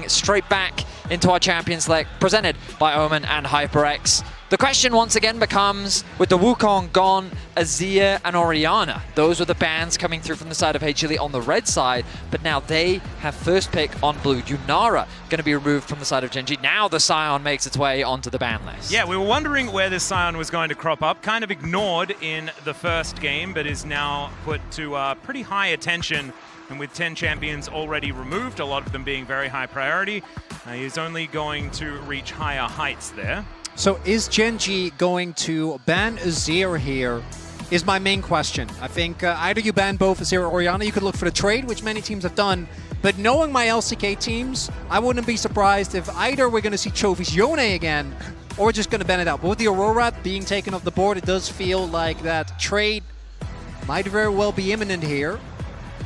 straight back into our champion select, presented by Omen and HyperX. The question once again becomes, with the Wukong gone, Azir and Orianna, those were the bans coming through from the side of HLE on the red side, but now they have first pick on blue. Yunara going to be removed from the side of GenG. Now the Scion makes its way onto the ban list. Yeah, we were wondering where this Scion was going to crop up, kind of ignored in the first game, but is now put to pretty high attention. And with 10 champions already removed, a lot of them being very high priority, he's only going to reach higher heights there. So is GenG going to ban Azir here is my main question. I think either you ban both Azir or Orianna, you could look for the trade, which many teams have done. But knowing my LCK teams, I wouldn't be surprised if either we're going to see Chovy's Yone again, or we're just going to ban it out. But with the Aurora being taken off the board, it does feel like that trade might very well be imminent here.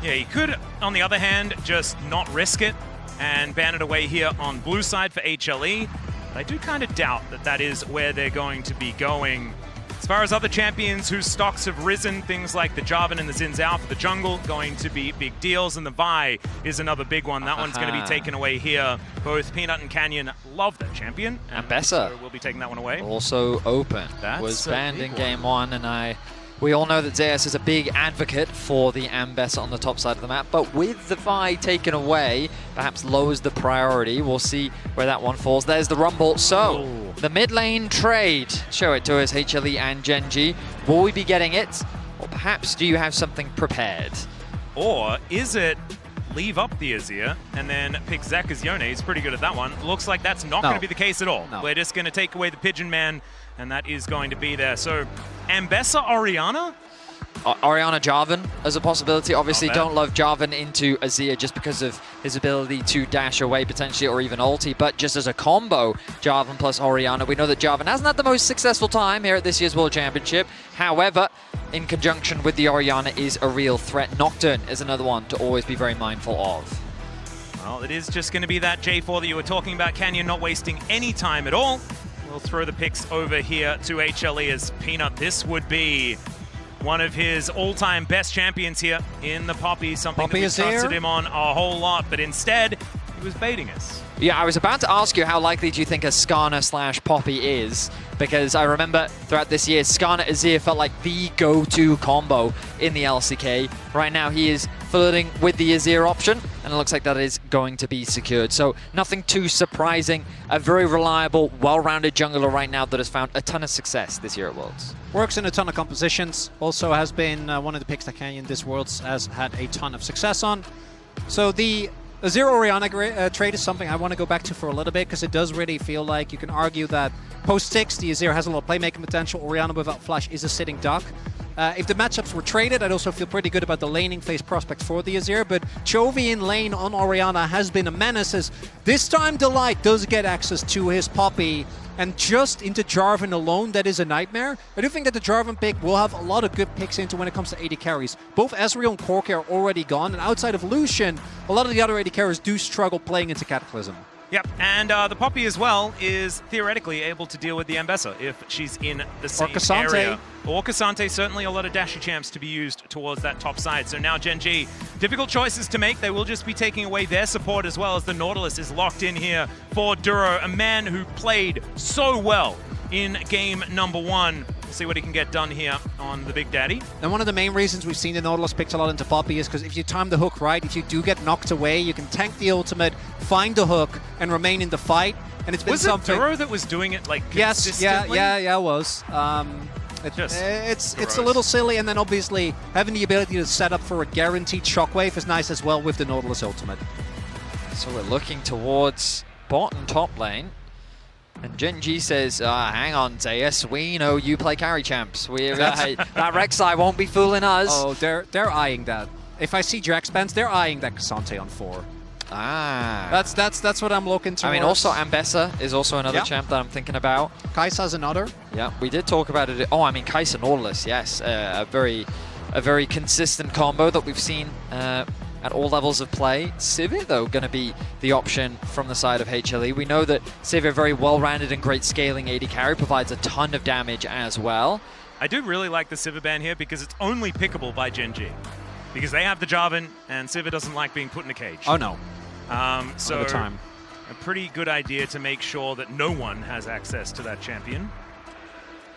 Yeah, he could, on the other hand, just not risk it and ban it away here on blue side for HLE. But I do kind of doubt that that is where they're going to be going. As far as other champions whose stocks have risen, things like the Jarvan and the Xin Zhao for the jungle, going to be big deals. And the Vi is another big one. That one's going to be taken away here. Both Peanut and Canyon love that champion. And Bessa so we'll be taking that one away. Also open. Was banned in game one, and we all know that Zeus is a big advocate for the Ambessa on the top side of the map, but with the Vi taken away, perhaps lowers the priority. We'll see where that one falls. There's the Rumble. So, the mid lane trade. Show it to us, HLE and GenG. Will we be getting it? Or perhaps do you have something prepared? Or is it leave up the Azir and then pick Zeka's Yone? He's pretty good at that one. Looks like that's not going to be the case at all. No. We're just going to take away the Pigeon Man, and that is going to be there. So, Ambessa Orianna? Orianna Jarvan as a possibility. Obviously, don't love Jarvan into Azir just because of his ability to dash away potentially, or even ulti. But just as a combo, Jarvan plus Orianna, we know that Jarvan hasn't had the most successful time here at this year's World Championship. However, in conjunction with the Orianna is a real threat. Nocturne is another one to always be very mindful of. Well, it is just going to be that J4 that you were talking about. Canyon not wasting any time at all. We'll throw the picks over here to HLE as Peanut. This would be one of his all-time best champions here in the Poppy. Something that we trusted him on a whole lot, but instead, he was baiting us. Yeah, I was about to ask you how likely do you think a Skarner/Poppy is, because I remember throughout this year, Skarner Azir felt like the go-to combo in the LCK. Right now, he is flirting with the Azir option, and it looks like that is going to be secured. So nothing too surprising. A very reliable, well-rounded jungler right now that has found a ton of success this year at Worlds. Works in a ton of compositions. Also has been one of the picks that Canyon this Worlds has had a ton of success on. So the Azir Orianna trade is something I want to go back to for a little bit, because it does really feel like you can argue that post-6, the Azir has a lot of playmaking potential. Orianna without flash is a sitting duck. If the matchups were traded, I'd also feel pretty good about the laning phase prospect for the Azir, but Chovy in lane on Orianna has been a menace, as this time Delight does get access to his Poppy, and just into Jarvan alone, that is a nightmare. I do think that the Jarvan pick will have a lot of good picks into when it comes to AD carries. Both Ezreal and Corki are already gone, and outside of Lucian, a lot of the other AD carries do struggle playing into Cataclysm. Yep, and the Poppy as well is theoretically able to deal with the Ambessa if she's in the same area. Or Cassante, certainly a lot of dashy champs to be used towards that top side. So now GenG, difficult choices to make. They will just be taking away their support, as well as the Nautilus is locked in here for Duro, a man who played so well in game number one. See what he can get done here on the Big Daddy. And one of the main reasons we've seen the Nautilus picked a lot into Poppy is because if you time the hook right, if you do get knocked away, you can tank the ultimate, find the hook, and remain in the fight. And it's been something. Was it Duro that was doing it like consistently? Yes, yeah, it was. It's a little silly, and then obviously having the ability to set up for a guaranteed shockwave is nice as well with the Nautilus ultimate. So we're looking towards bot and top lane. And GenG says, hang on, Zeus, we know you play carry champs. That Rek'Sai won't be fooling us. Oh, they're eyeing that. If I see Jax bans, they're eyeing that Cassante on 4. Ah. That's what I'm looking towards. I mean, also Ambessa is also another champ that I'm thinking about. Kai'Sa's another. Yeah, we did talk about it. Oh, I mean, Kai'Sa Nautilus, yes. A very consistent combo that we've seen at all levels of play. Sivir, though, going to be the option from the side of HLE. We know that Sivir, very well-rounded and great scaling AD carry, provides a ton of damage as well. I do really like the Sivir ban here because it's only pickable by GenG. Because they have the Jarvan, and Sivir doesn't like being put in a cage. Oh, no. So the time. a pretty good idea to make sure that no one has access to that champion.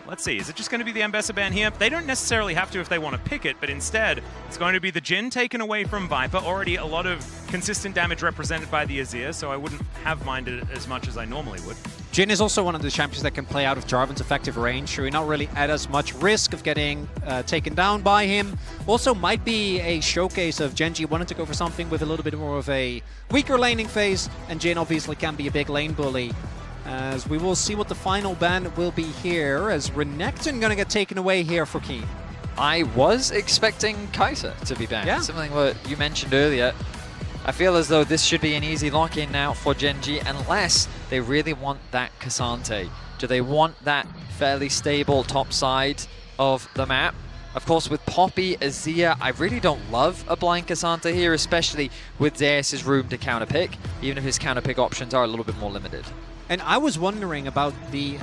Let's see, is it just going to be the Ambessa ban here? They don't necessarily have to if they want to pick it, but instead it's going to be the Jhin taken away from Viper. Already a lot of consistent damage represented by the Azir, so I wouldn't have minded it as much as I normally would. Jhin is also one of the champions that can play out of Jarvan's effective range, so you're not really at as much risk of getting taken down by him. Also might be a showcase of Gen G wanting to go for something with a little bit more of a weaker laning phase, and Jhin obviously can be a big lane bully. As we will see what the final ban will be here, as Renekton going to get taken away here for Keen. I was expecting Kai'Sa to be banned. Yeah. Something what you mentioned earlier. I feel as though this should be an easy lock-in now for Gen G, unless they really want that K'Sante. Do they want that fairly stable top side of the map? Of course, with Poppy, Azir, I really don't love a blind K'Sante here, especially with Zeus' room to counterpick, even if his counterpick options are a little bit more limited. And I was wondering about the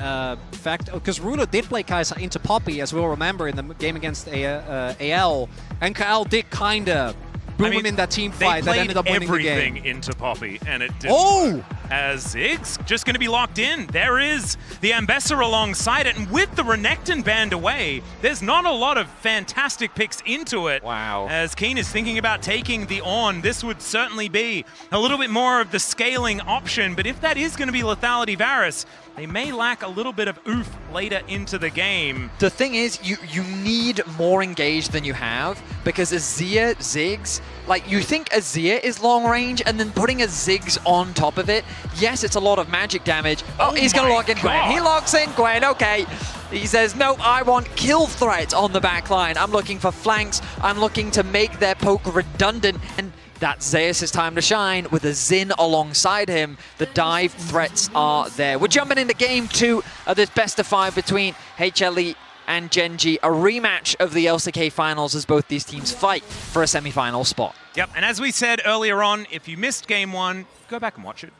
fact, because Rulo did play Kai'Sa into Poppy, as we'll remember, in the game against AL, and Kyle did kind of boom him in that team fight that ended up winning the game. Everything into Poppy, and it didn't work. As Ziggs just going to be locked in. There is the Ambessa alongside it, and with the Renekton banned away, there's not a lot of fantastic picks into it. Wow. As Keen is thinking about taking the On, this would certainly be a little bit more of the scaling option, but if that is going to be Lethality Varus, they may lack a little bit of oof later into the game. The thing is, you need more engaged than you have, because Azir, Ziggs, like, you think Azir is long range, and then putting a Ziggs on top of it, yes, it's a lot of magic damage. Oh, he's going to lock in Gwen. He locks in Gwen, okay. He says, no, I want kill threat on the back line. I'm looking for flanks. I'm looking to make their poke redundant, and that's Zeus' time to shine with a Xin alongside him. The dive threats are there. We're jumping into game 2 of this best of 5 between HLE and Gen G, a rematch of the LCK finals as both these teams fight for a semi-final spot. Yep, and as we said earlier on, if you missed game 1, go back and watch it.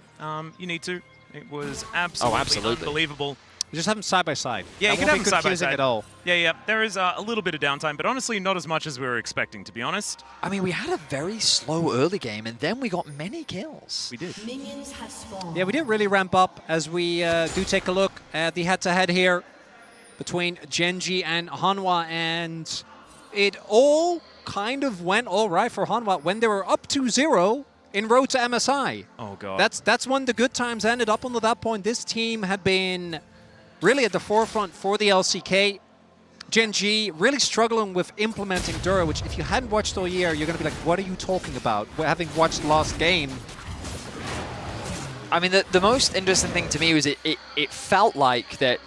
You need to. It was absolutely unbelievable. You just have them side by side. Yeah, you can have them side by side at all. Yeah. There is a little bit of downtime, but honestly, not as much as we were expecting, to be honest. I mean, we had a very slow early game, and then we got many kills. We did. Minions have spawned. Yeah, we didn't really ramp up as we do take a look at the head-to-head here between Gen G and HANWHA, and it all kind of went all right for HANWHA when they were up 2-0 in road to MSI. Oh, God. That's when the good times ended. Up until that point, this team had been really at the forefront for the LCK. Gen G really struggling with implementing Dura, which if you hadn't watched all year, you're going to be like, what are you talking about? Having watched the last game. I mean, the most interesting thing to me was it felt like that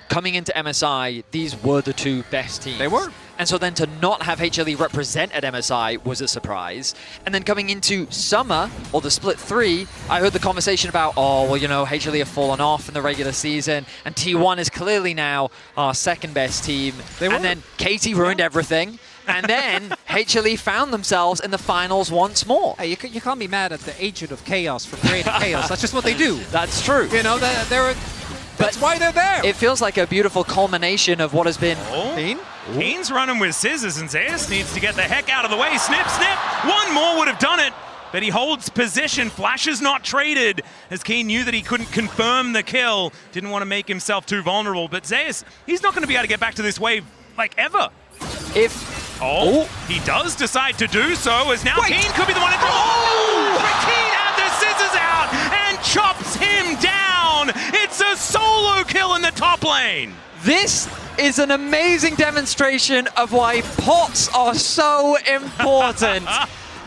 coming into MSI, these were the two best teams. They were. And so then to not have HLE represent at MSI was a surprise. And then coming into Summer, or the Split 3, I heard the conversation about, oh, well, you know, HLE have fallen off in the regular season, and T1 is clearly now our second best team. And then Katie ruined everything. And then HLE found themselves in the finals once more. Hey, you can't be mad at the agent of chaos for creating chaos. That's just what they do. That's true. You know, that's why they're there. It feels like a beautiful culmination of what has been. Keen? Keen's running with scissors, and Zeus needs to get the heck out of the way. Snip, snip. One more would have done it, but he holds position. Flash is not traded, as Keen knew that he couldn't confirm the kill. Didn't want to make himself too vulnerable, but Zeus, he's not going to be able to get back to this wave, like, ever. He does decide to do so, as now Keen could be the one to Keen had the scissors out and chops him down. It's a solo kill in the top lane. This is an amazing demonstration of why pots are so important.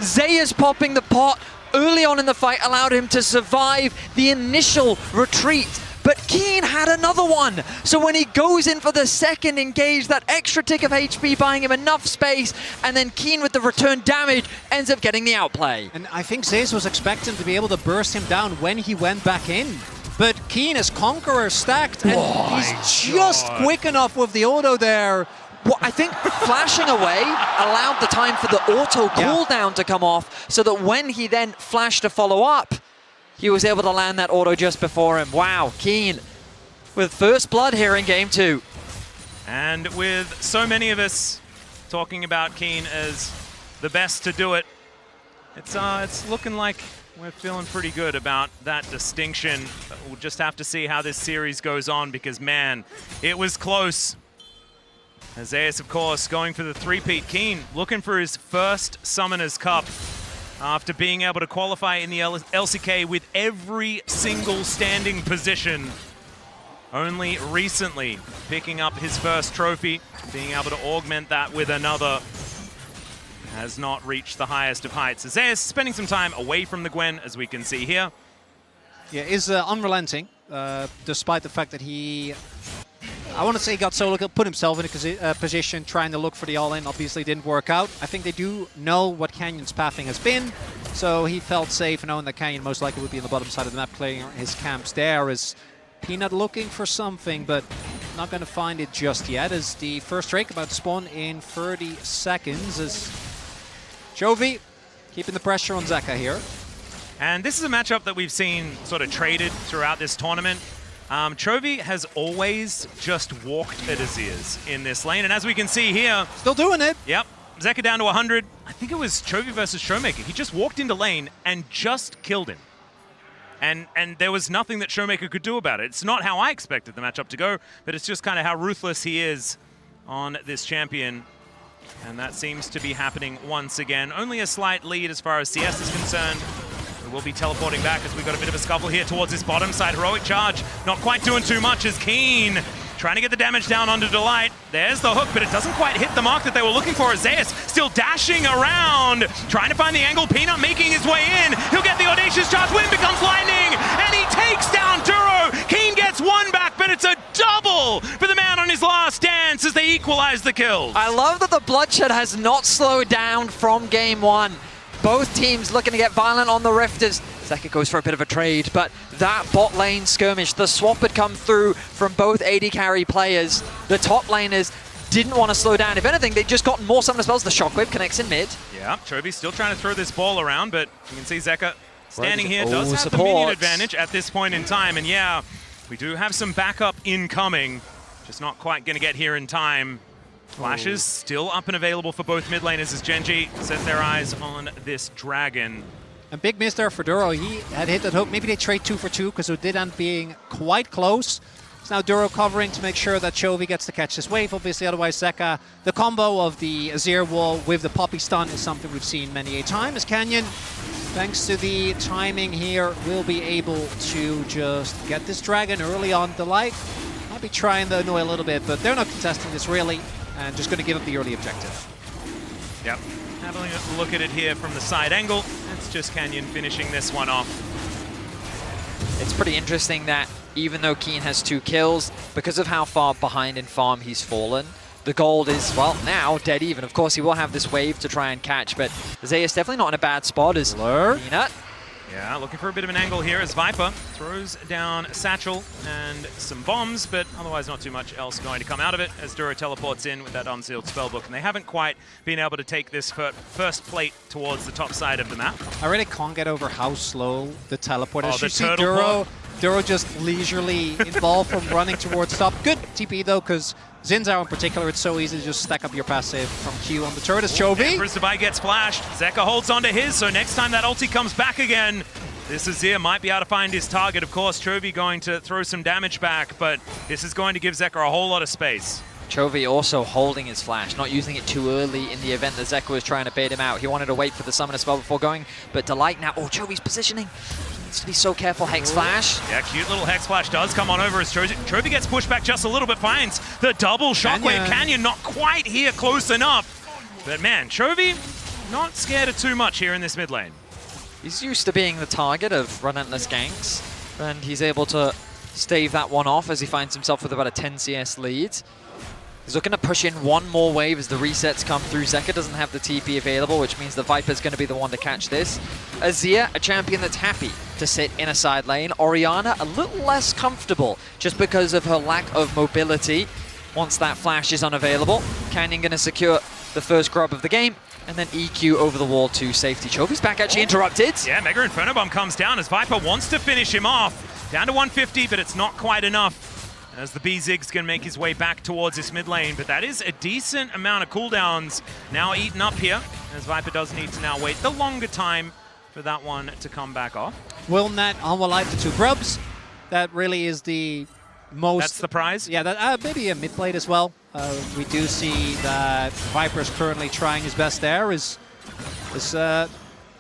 Zeus popping the pot early on in the fight allowed him to survive the initial retreat. But Keen had another one. So when he goes in for the second engage, that extra tick of HP buying him enough space, and then Keen with the return damage ends up getting the outplay. And I think Zeus was expecting to be able to burst him down when he went back in. But Keen is Conqueror stacked, and he's just quick enough with the auto there. Well, I think flashing away allowed the time for the auto cooldown to come off, so that when he then flashed to follow up, he was able to land that auto just before him. Wow, Keen with first blood here in game 2. And with so many of us talking about Keen as the best to do it, It's looking like we're feeling pretty good about that distinction. We'll just have to see how this series goes on because, man, it was close. Zeus, of course, going for the three-peat. Keen looking for his first Summoners Cup after being able to qualify in the LCK with every single standing position. Only recently picking up his first trophy, being able to augment that with another. Has not reached the highest of heights. Zeus spending some time away from the Gwen, as we can see here. Yeah, is unrelenting, despite the fact that he, I want to say, got solo kill, put himself in a position trying to look for the all-in. Obviously didn't work out. I think they do know what Canyon's pathing has been, so he felt safe knowing that Canyon most likely would be on the bottom side of the map, playing his camps there. Is Peanut looking for something, but not going to find it just yet, as the first Drake about to spawn in 30 seconds, as Chovy keeping the pressure on Zeka here. And this is a matchup that we've seen sort of traded throughout this tournament. Chovy has always just walked at Azir's in this lane, and as we can see here... Still doing it. Yep, Zeka down to 100. I think it was Chovy versus Showmaker. He just walked into lane and just killed him. And there was nothing that Showmaker could do about it. It's not how I expected the matchup to go, but it's just kind of how ruthless he is on this champion. And that seems to be happening once again. Only a slight lead as far as CS is concerned. We will be teleporting back as we got a bit of a scuffle here towards this bottom side. Heroic charge, not quite doing too much as Keen trying to get the damage down onto Delight. There's the hook, but it doesn't quite hit the mark that they were looking for. Zeus still dashing around, trying to find the angle. Peanut making his way in. He'll get the audacious charge. Wind becomes lightning, and he takes down Duro. Keen gets one back, but it's a double for the man on his last dance as they equalize the kills. I love that the bloodshed has not slowed down from game one. Both teams looking to get violent on the Rifters. Zeka goes for a bit of a trade, but that bot lane skirmish, the swap had come through from both AD carry players. The top laners didn't want to slow down. If anything, they just got more summoner spells. The Shockwave connects in mid. Yeah, Chovy still trying to throw this ball around, but you can see Zeka standing here, does have support. the minion advantage at this point in time. And yeah, we do have some backup incoming, just not quite going to get here in time. Flashes still up and available for both mid laners as Gen G set their eyes on this dragon. A big miss there for Duro. He had hit that hook. Maybe they trade 2 for 2 because it did end up being quite close. It's now Duro covering to make sure that Chovy gets to catch this wave. Obviously, otherwise Zeka, the combo of the Azir wall with the Poppy stun is something we've seen many a time. As Canyon, thanks to the timing here, will be able to just get this dragon early on. Delight might be trying to annoy a little bit, but they're not contesting this really, and just going to give up the early objective. Yep. Having a look at it here from the side angle. It's just Canyon finishing this one off. It's pretty interesting that even though Keen has 2 kills, because of how far behind in farm he's fallen, the gold is, well, now dead even. Of course, he will have this wave to try and catch, but Zeus definitely not in a bad spot as Peanut. Yeah, looking for a bit of an angle here as Viper throws down Satchel and some bombs, but otherwise not too much else going to come out of it as Duro teleports in with that unsealed spellbook, and they haven't quite been able to take this first plate towards the top side of the map. I really can't get over how slow the teleport is. Oh, You see Duro just leisurely involved from running towards top. Good TP though, because Zinzao in particular, it's so easy to just stack up your passive from Q on the turret as Chovy. Emperor's Divide gets flashed. Zeka holds onto his, so next time that ulti comes back again, this Azir might be able to find his target. Of course, Chovy going to throw some damage back, but this is going to give Zeka a whole lot of space. Chovy also holding his flash, not using it too early in the event that Zeka was trying to bait him out. He wanted to wait for the summoner spell before going, but Delight now, Chovy's positioning. He needs to be so careful. Hex flash. Yeah, cute little Hex flash does come on over as Chovy gets pushed back just a little bit, finds the double shockwave. Canyon not quite here close enough. But man, Chovy not scared of too much here in this mid lane. He's used to being the target of relentless ganks, and he's able to stave that one off as he finds himself with about a 10 CS lead. He's looking to push in one more wave as the resets come through. Zeka doesn't have the TP available, which means the Viper's going to be the one to catch this. Azir, a champion that's happy to sit in a side lane. Orianna, a little less comfortable just because of her lack of mobility once that flash is unavailable. Canyon going to secure the first grub of the game, and then EQ over the wall to safety. Chovy's back actually interrupted. Yeah, Mega Inferno Bomb comes down as Viper wants to finish him off. Down to 150, but it's not quite enough. as the B-Zig's going to make his way back towards this mid lane, but that is a decent amount of cooldowns now eaten up here, as Viper does need to now wait the longer time for that one to come back off. Will Nat HANWHA light the 2 grubs? That really is the most... That's the prize? Yeah, that, maybe a mid blade as well. We do see that Viper's currently trying his best there. His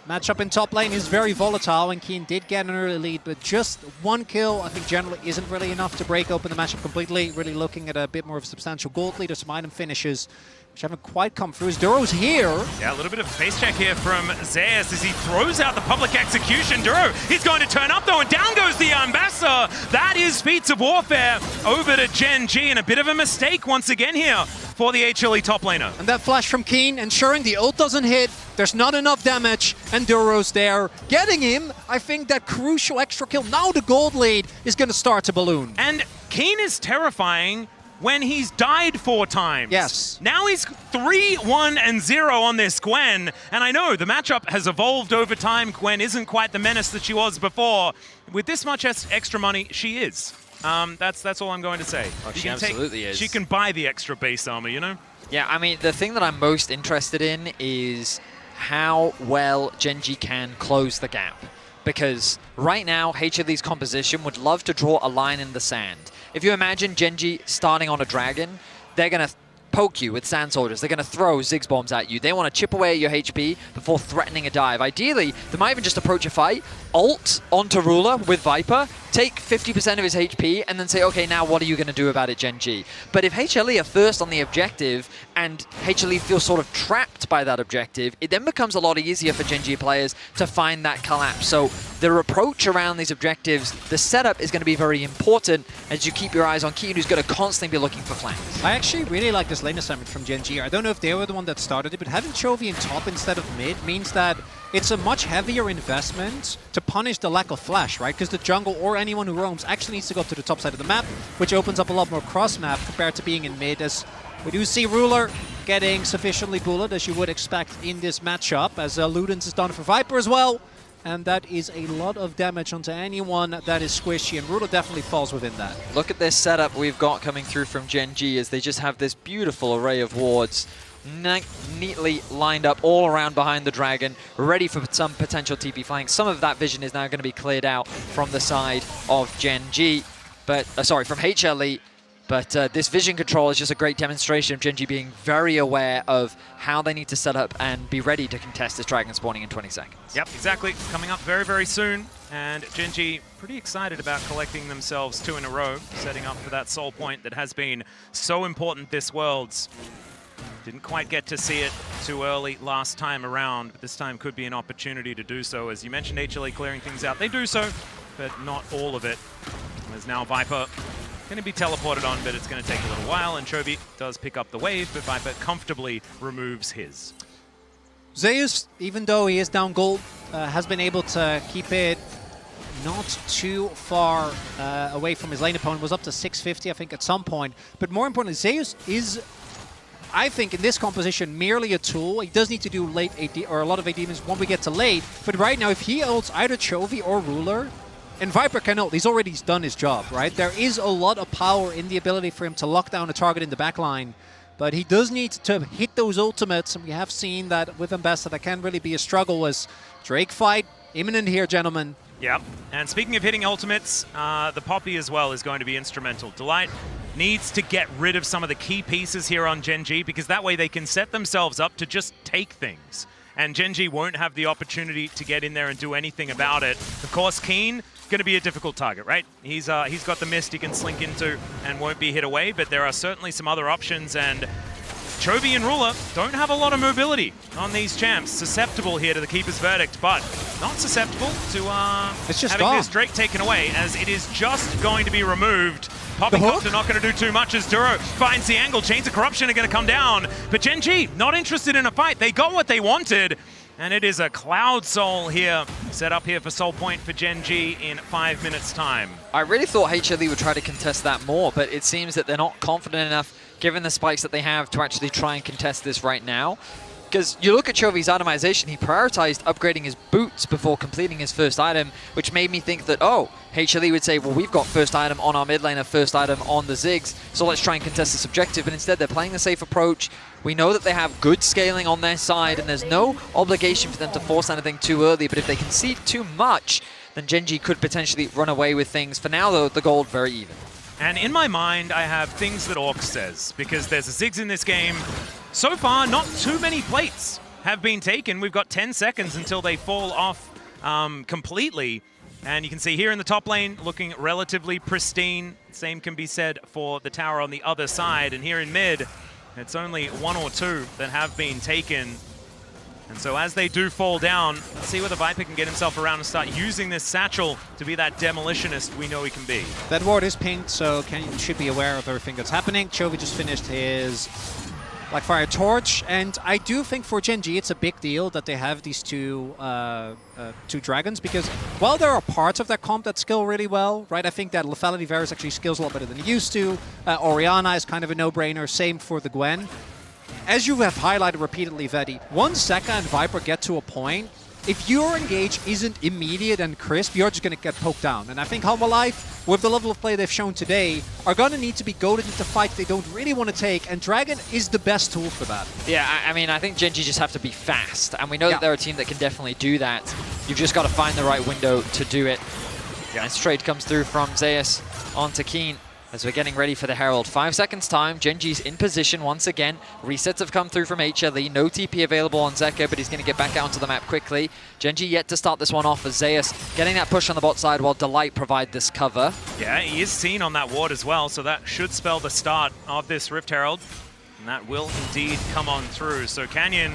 matchup in top lane is very volatile, and Keen did get an early lead, but just 1 kill, I think, generally isn't really enough to break open the matchup completely. Really looking at a bit more of a substantial gold lead or some item finishes, which haven't quite come through. As Duro's here. Yeah, a little bit of a face check here from Zeus as he throws out the public execution. Duro, he's going to turn up though, and down goes the Ambassador. That is Feats of Warfare over to Gen G, and a bit of a mistake once again here for the HLE top laner. And that flash from Keen, ensuring the ult doesn't hit. There's not enough damage, and Duro's there, getting him. I think that crucial extra kill. Now the gold lead is going to start to balloon. And Keen is terrifying when he's died 4 times. Yes. Now he's 3-1-0 on this Gwen, and I know the matchup has evolved over time. Gwen isn't quite the menace that she was before. With this much extra money, she is. That's all I'm going to say. Oh, she absolutely is. She can buy the extra base armor, you know? Yeah, I mean, the thing that I'm most interested in is how well Gen G can close the gap. Because right now, HLE's composition would love to draw a line in the sand. If you imagine Gen G starting on a dragon, they're going to poke you with Sand Soldiers. They're going to throw Ziggs bombs at you. They want to chip away at your HP before threatening a dive. Ideally, they might even just approach a fight, ult onto Ruler with Viper, take 50% of his HP, and then say, okay, now what are you going to do about it, Gen G? But if HLE are first on the objective, and HLE feels sort of trapped by that objective, it then becomes a lot easier for Gen G players to find that collapse. So their approach around these objectives, the setup is going to be very important as you keep your eyes on Keen, who's going to constantly be looking for flanks. I actually really like this lane assignment from Gen G. I don't know if they were the one that started it, but having Chovy in top instead of mid means that it's a much heavier investment to punish the lack of flash, right? Because the jungle or anyone who roams actually needs to go to the top side of the map, which opens up a lot more cross-map compared to being in mid, as we do see Ruler getting sufficiently bullet, as you would expect in this matchup, as Ludens is done for Viper as well. And that is a lot of damage onto anyone that is squishy, and Ruler definitely falls within that. Look at this setup we've got coming through from Gen G, as they just have this beautiful array of wards neatly lined up all around behind the dragon, ready for some potential TP flanks. Some of that vision is now going to be cleared out from the side of Gen G, but sorry, from HLE. But this vision control is just a great demonstration of Gen G being very aware of how they need to set up and be ready to contest this dragon spawning in 20 seconds. Yep, exactly. Coming up very, very soon. And Gen G pretty excited about collecting themselves 2 in a row, setting up for that soul point that has been so important this Worlds. Didn't quite get to see it too early last time around, but this time could be an opportunity to do so. As you mentioned, HLE clearing things out. They do so, but not all of it. There's now Viper going to be teleported on, but it's going to take a little while, and Chovy does pick up the wave, but Viper comfortably removes his. Zeus, even though he is down gold, has been able to keep it not too far away from his lane opponent. Was up to 650, I think, at some point. But more importantly, Zeus is, I think, in this composition, merely a tool. He does need to do late AD, or a lot of AD moves when we get to late. But right now, if he ults either Chovy or Ruler, and Viper can ult, he's already done his job, right? There is a lot of power in the ability for him to lock down a target in the backline, but he does need to hit those ultimates, and we have seen that with Ambassador that can really be a struggle. As Drake fight imminent here, gentlemen. Yep, and speaking of hitting ultimates, the Poppy as well is going to be instrumental. Delight needs to get rid of some of the key pieces here on Gen G, because that way they can set themselves up to just take things. And Gen G won't have the opportunity to get in there and do anything about it. Of course, Keen, going to be a difficult target, right? He's got the mist he can slink into and won't be hit away, but there are certainly some other options, and Chovy and Ruler don't have a lot of mobility on these champs. Susceptible here to the Keeper's Verdict, but not susceptible to having this Drake taken away, as it is just going to be removed. Poppycopter not going to do too much as Duro finds the angle. Chains of Corruption are going to come down, but Gen G not interested in a fight. They got what they wanted. And it is a Cloud Soul here, set up here for Soul Point for Gen G in 5 minutes' time. I really thought HLE would try to contest that more, but it seems that they're not confident enough, given the spikes that they have, to actually try and contest this right now. Because you look at Chovy's itemization, he prioritized upgrading his boots before completing his first item, which made me think that, oh, HLE would say, well, we've got first item on our mid laner, first item on the Ziggs, so let's try and contest this objective. But instead, they're playing the safe approach. We know that they have good scaling on their side, and there's no obligation for them to force anything too early. But if they concede too much, then Gen G could potentially run away with things. For now, though, the gold very even. And in my mind, I have things that Orc says, because there's a Ziggs in this game. So far, not too many plates have been taken. We've got 10 seconds until they fall off completely. And you can see here in the top lane, looking relatively pristine. Same can be said for the tower on the other side. And here in mid, it's only 1 or 2 that have been taken. And so as they do fall down, let's see whether Viper can get himself around and start using this satchel to be that demolitionist we know he can be. That ward is pinged, so Kenyon should be aware of everything that's happening. Chovy just finished his Blackfire Torch, and I do think for Gen G it's a big deal that they have these two dragons, because while there are parts of that comp that skill really well, right? I think that Lethality Varus actually skills a lot better than he used to. Orianna is kind of a no-brainer, same for the Gwen. As you have highlighted repeatedly, Vedi, once Zeka and Viper get to a point, if your engage isn't immediate and crisp, you're just going to get poked down. And I think HANWHA Life, with the level of play they've shown today, are going to need to be goaded into fights they don't really want to take, and Dragon is the best tool for that. Yeah, I mean, I think Gen G just have to be fast, and we know that they're a team that can definitely do that. You've just got to find the right window to do it. Yeah. Nice trade comes through from Zeus onto Keen. As we're getting ready for the Herald. 5 seconds time, Gen G's in position once again. Resets have come through from HLE. No TP available on Zeka, but he's going to get back out onto the map quickly. Gen G yet to start this one off as Zeus getting that push on the bot side while Delight provide this cover. Yeah, he is seen on that ward as well, so that should spell the start of this Rift Herald. And that will indeed come on through. So Canyon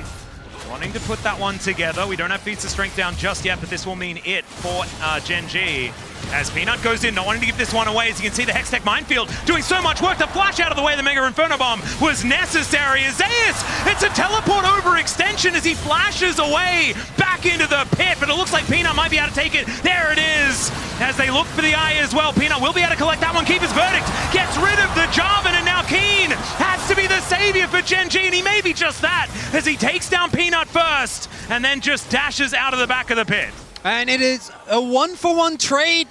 wanting to put that one together. We don't have feats of strength down just yet, but this will mean it for Gen G. As Peanut goes in, not wanting to give this one away. As you can see, the Hextech Minefield doing so much work. The flash out of the way, the Mega Inferno Bomb was necessary. As Zeus, it's a teleport over extension as he flashes away back into the pit, but it looks like Peanut might be able to take it. There it is. As they look for the eye as well, Peanut will be able to collect that one. Keeper's Verdict gets rid of the Jarvan, and now Keen has to be the savior for Gen G, and he may be just that as he takes down Peanut first and then just dashes out of the back of the pit. And it is a 1-for-1 trade,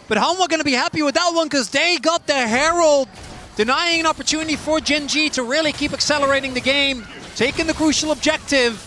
but HANWHA going to be happy with that one because they got the Herald, denying an opportunity for Gen G to really keep accelerating the game, taking the crucial objective.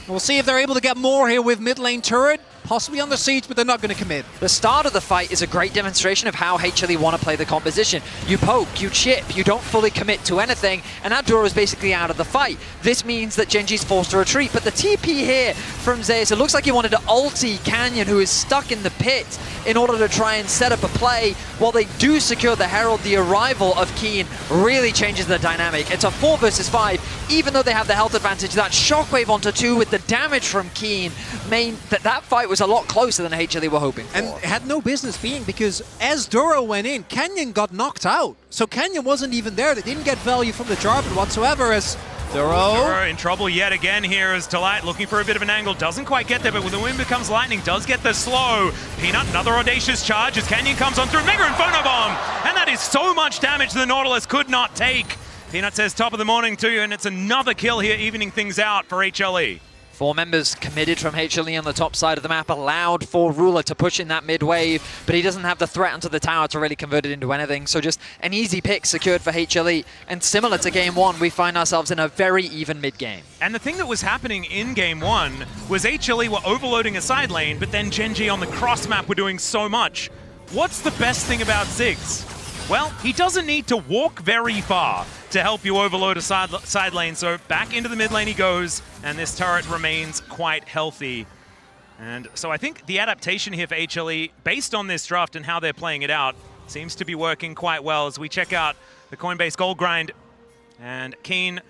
We'll see if they're able to get more here with mid lane turret. Possibly on the siege, but they're not going to commit. The start of the fight is a great demonstration of how HLE want to play the composition. You poke, you chip, you don't fully commit to anything, and Abdurrah is basically out of the fight. This means that Gen G's forced to retreat, but the TP here from Zeus, it looks like he wanted to ulti Canyon, who is stuck in the pit, in order to try and set up a play. While they do secure the Herald, the arrival of Keen really changes the dynamic. It's a 4 versus 5, even though they have the health advantage. That shockwave onto 2 with the damage from Keen meant that fight was a lot closer than HLE were hoping for. And it had no business being, because as Dura went in, Canyon got knocked out. So Canyon wasn't even there. They didn't get value from the Jarvan whatsoever as Dura in trouble yet again here as Delight looking for a bit of an angle. Doesn't quite get there, but when the wind becomes lightning, does get the slow. Peanut, another audacious charge as Canyon comes on through. Mega Inferno Bomb! And that is so much damage the Nautilus could not take. Peanut says top of the morning to you, and it's another kill here, evening things out for HLE. 4 members committed from HLE on the top side of the map, allowed for Ruler to push in that mid wave, but he doesn't have the threat onto the tower to really convert it into anything. So just an easy pick secured for HLE. And similar to game 1, we find ourselves in a very even mid game. And the thing that was happening in game 1 was HLE were overloading a side lane, but then Gen G on the cross map were doing so much. What's the best thing about Ziggs? Well, he doesn't need to walk very far to help you overload a side lane. So back into the mid lane he goes, and this turret remains quite healthy. And so I think the adaptation here for HLE, based on this draft and how they're playing it out, seems to be working quite well as we check out the Coinbase gold grind. And Keen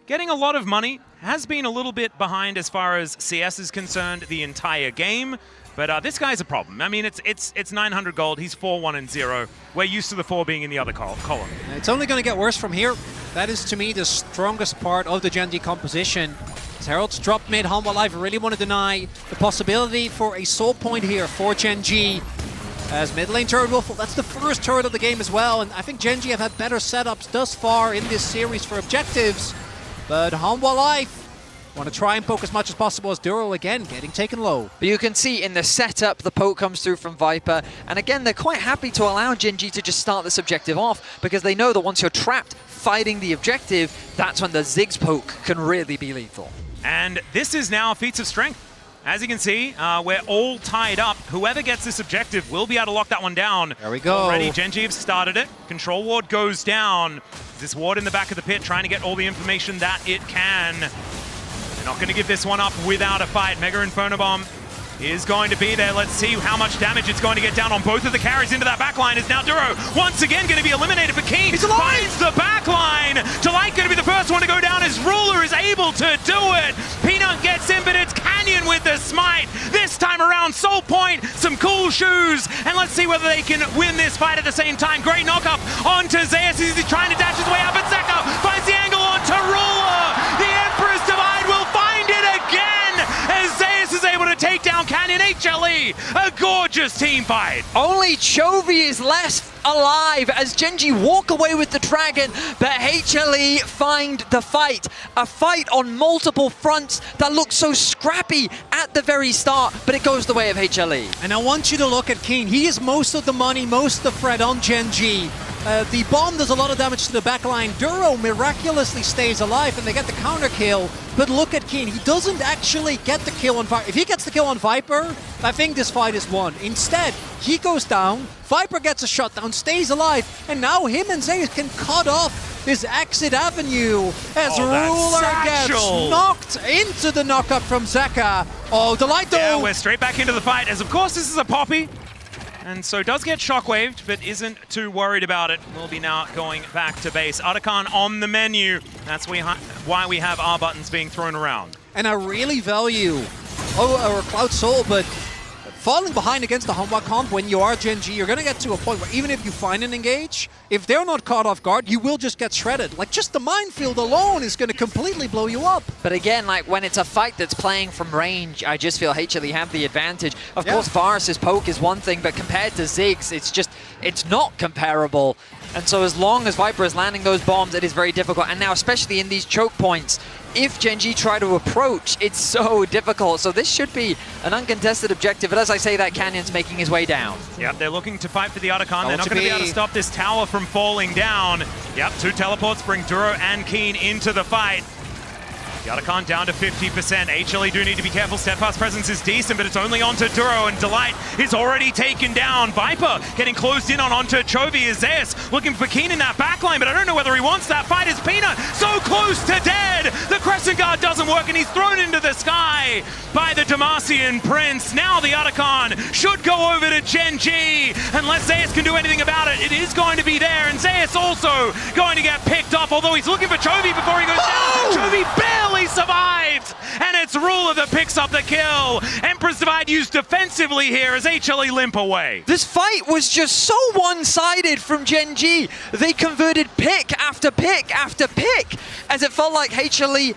getting a lot of money, has been a little bit behind as far as CS is concerned the entire game. But this guy's a problem. I mean, it's 900 gold. He's 4-1-0. We're used to the 4 being in the other column. It's only going to get worse from here. That is, to me, the strongest part of the Gen G composition. As Herald's drop mid, HANWHA Life really want to deny the possibility for a soul point here for Gen G. As mid lane turret will fall. That's the first turret of the game as well. And I think Gen G have had better setups thus far in this series for objectives. But HANWHA Life Want to try and poke as much as possible as Duro, again, getting taken low. But you can see in the setup, the poke comes through from Viper. And again, they're quite happy to allow Gen G to just start this objective off because they know that once you're trapped fighting the objective, that's when the Ziggs poke can really be lethal. And this is now feats of strength. As you can see, we're all tied up. Whoever gets this objective will be able to lock that one down. There we go. Already, Gen G have started it. Control ward goes down. This ward in the back of the pit trying to get all the information that it can. They're not going to give this one up without a fight. Mega Inferno Bomb is going to be there. Let's see how much damage it's going to get down on both of the carries into that backline. Is now Duro once again going to be eliminated, but Keen finds the backline. Delight going to be the first one to go down as Ruler is able to do it. Peanut gets in, but it's Canyon with the smite. This time around, Soul Point, some cool shoes, and let's see whether they can win this fight at the same time. Great knock-up onto Zeus as he's trying to dash his way up, but Zeka finds the angle onto Ruler. The Emperor's Divide will find it again as Zeus is able to take down Canyon. HLE, a gorgeous team fight. Only Chovy is left alive as Gen G walk away with the dragon, but HLE find the fight. A fight on multiple fronts that looks so scrappy at the very start, but it goes the way of HLE. And I want you to look at Keen. He is most of the money, most of the threat on Gen G. The bomb does a lot of damage to the backline. Duro miraculously stays alive and they get the counter kill. But look at Keen. He doesn't actually get the kill on Viper. If he gets the kill on Viper, I think this fight is won. Instead, he goes down, Viper gets a shutdown, stays alive, and now him and Zeus can cut off this exit avenue as Ruler gets knocked into the knockup from Zeka. Oh, Delight though! Yeah, we're straight back into the fight as of course this is a Poppy. And so does get shockwaved, but isn't too worried about it. We'll be now going back to base. Otacon on the menu. That's why we have our buttons being thrown around. And I really value Cloud Soul, but falling behind against the HANWHA comp when you are Gen G, you're going to get to a point where even if you find an engage, if they're not caught off guard, you will just get shredded. Like, just the minefield alone is going to completely blow you up. But again, like, when it's a fight that's playing from range, I just feel HLE have the advantage. Of course, Varus's poke is one thing, but compared to Ziggs, it's not comparable. And so as long as Viper is landing those bombs, it is very difficult. And now, especially in these choke points, if Gen G try to approach, it's so difficult. So this should be an uncontested objective. But as I say that, Canyon's making his way down. Yep, they're looking to fight for the Otacon. They're not going to be able to stop this tower from falling down. Yep, 2 teleports bring Duro and Keen into the fight. The Otacon down to 50%. HLE do need to be careful. Steadfast presence is decent, but it's only onto Duro, and Delight is already taken down. Viper getting closed in onto Chovy as Zeus looking for Keen in that backline, but I don't know whether he wants that fight as Peanut so close to dead. The Crescent Guard doesn't work, and he's thrown into the sky by the Demacian Prince. Now the Otacon should go over to Gen G, unless Zeus can do anything about it. It is going to be there, and Zeus also going to get picked off, although he's looking for Chovy before he goes down. Chovy barely survived, and it's Ruler that picks up the kill. Emperor's Divide used defensively here as HLE limp away. This fight was just so one-sided from Gen G. They converted pick after pick after pick, as it felt like HLE,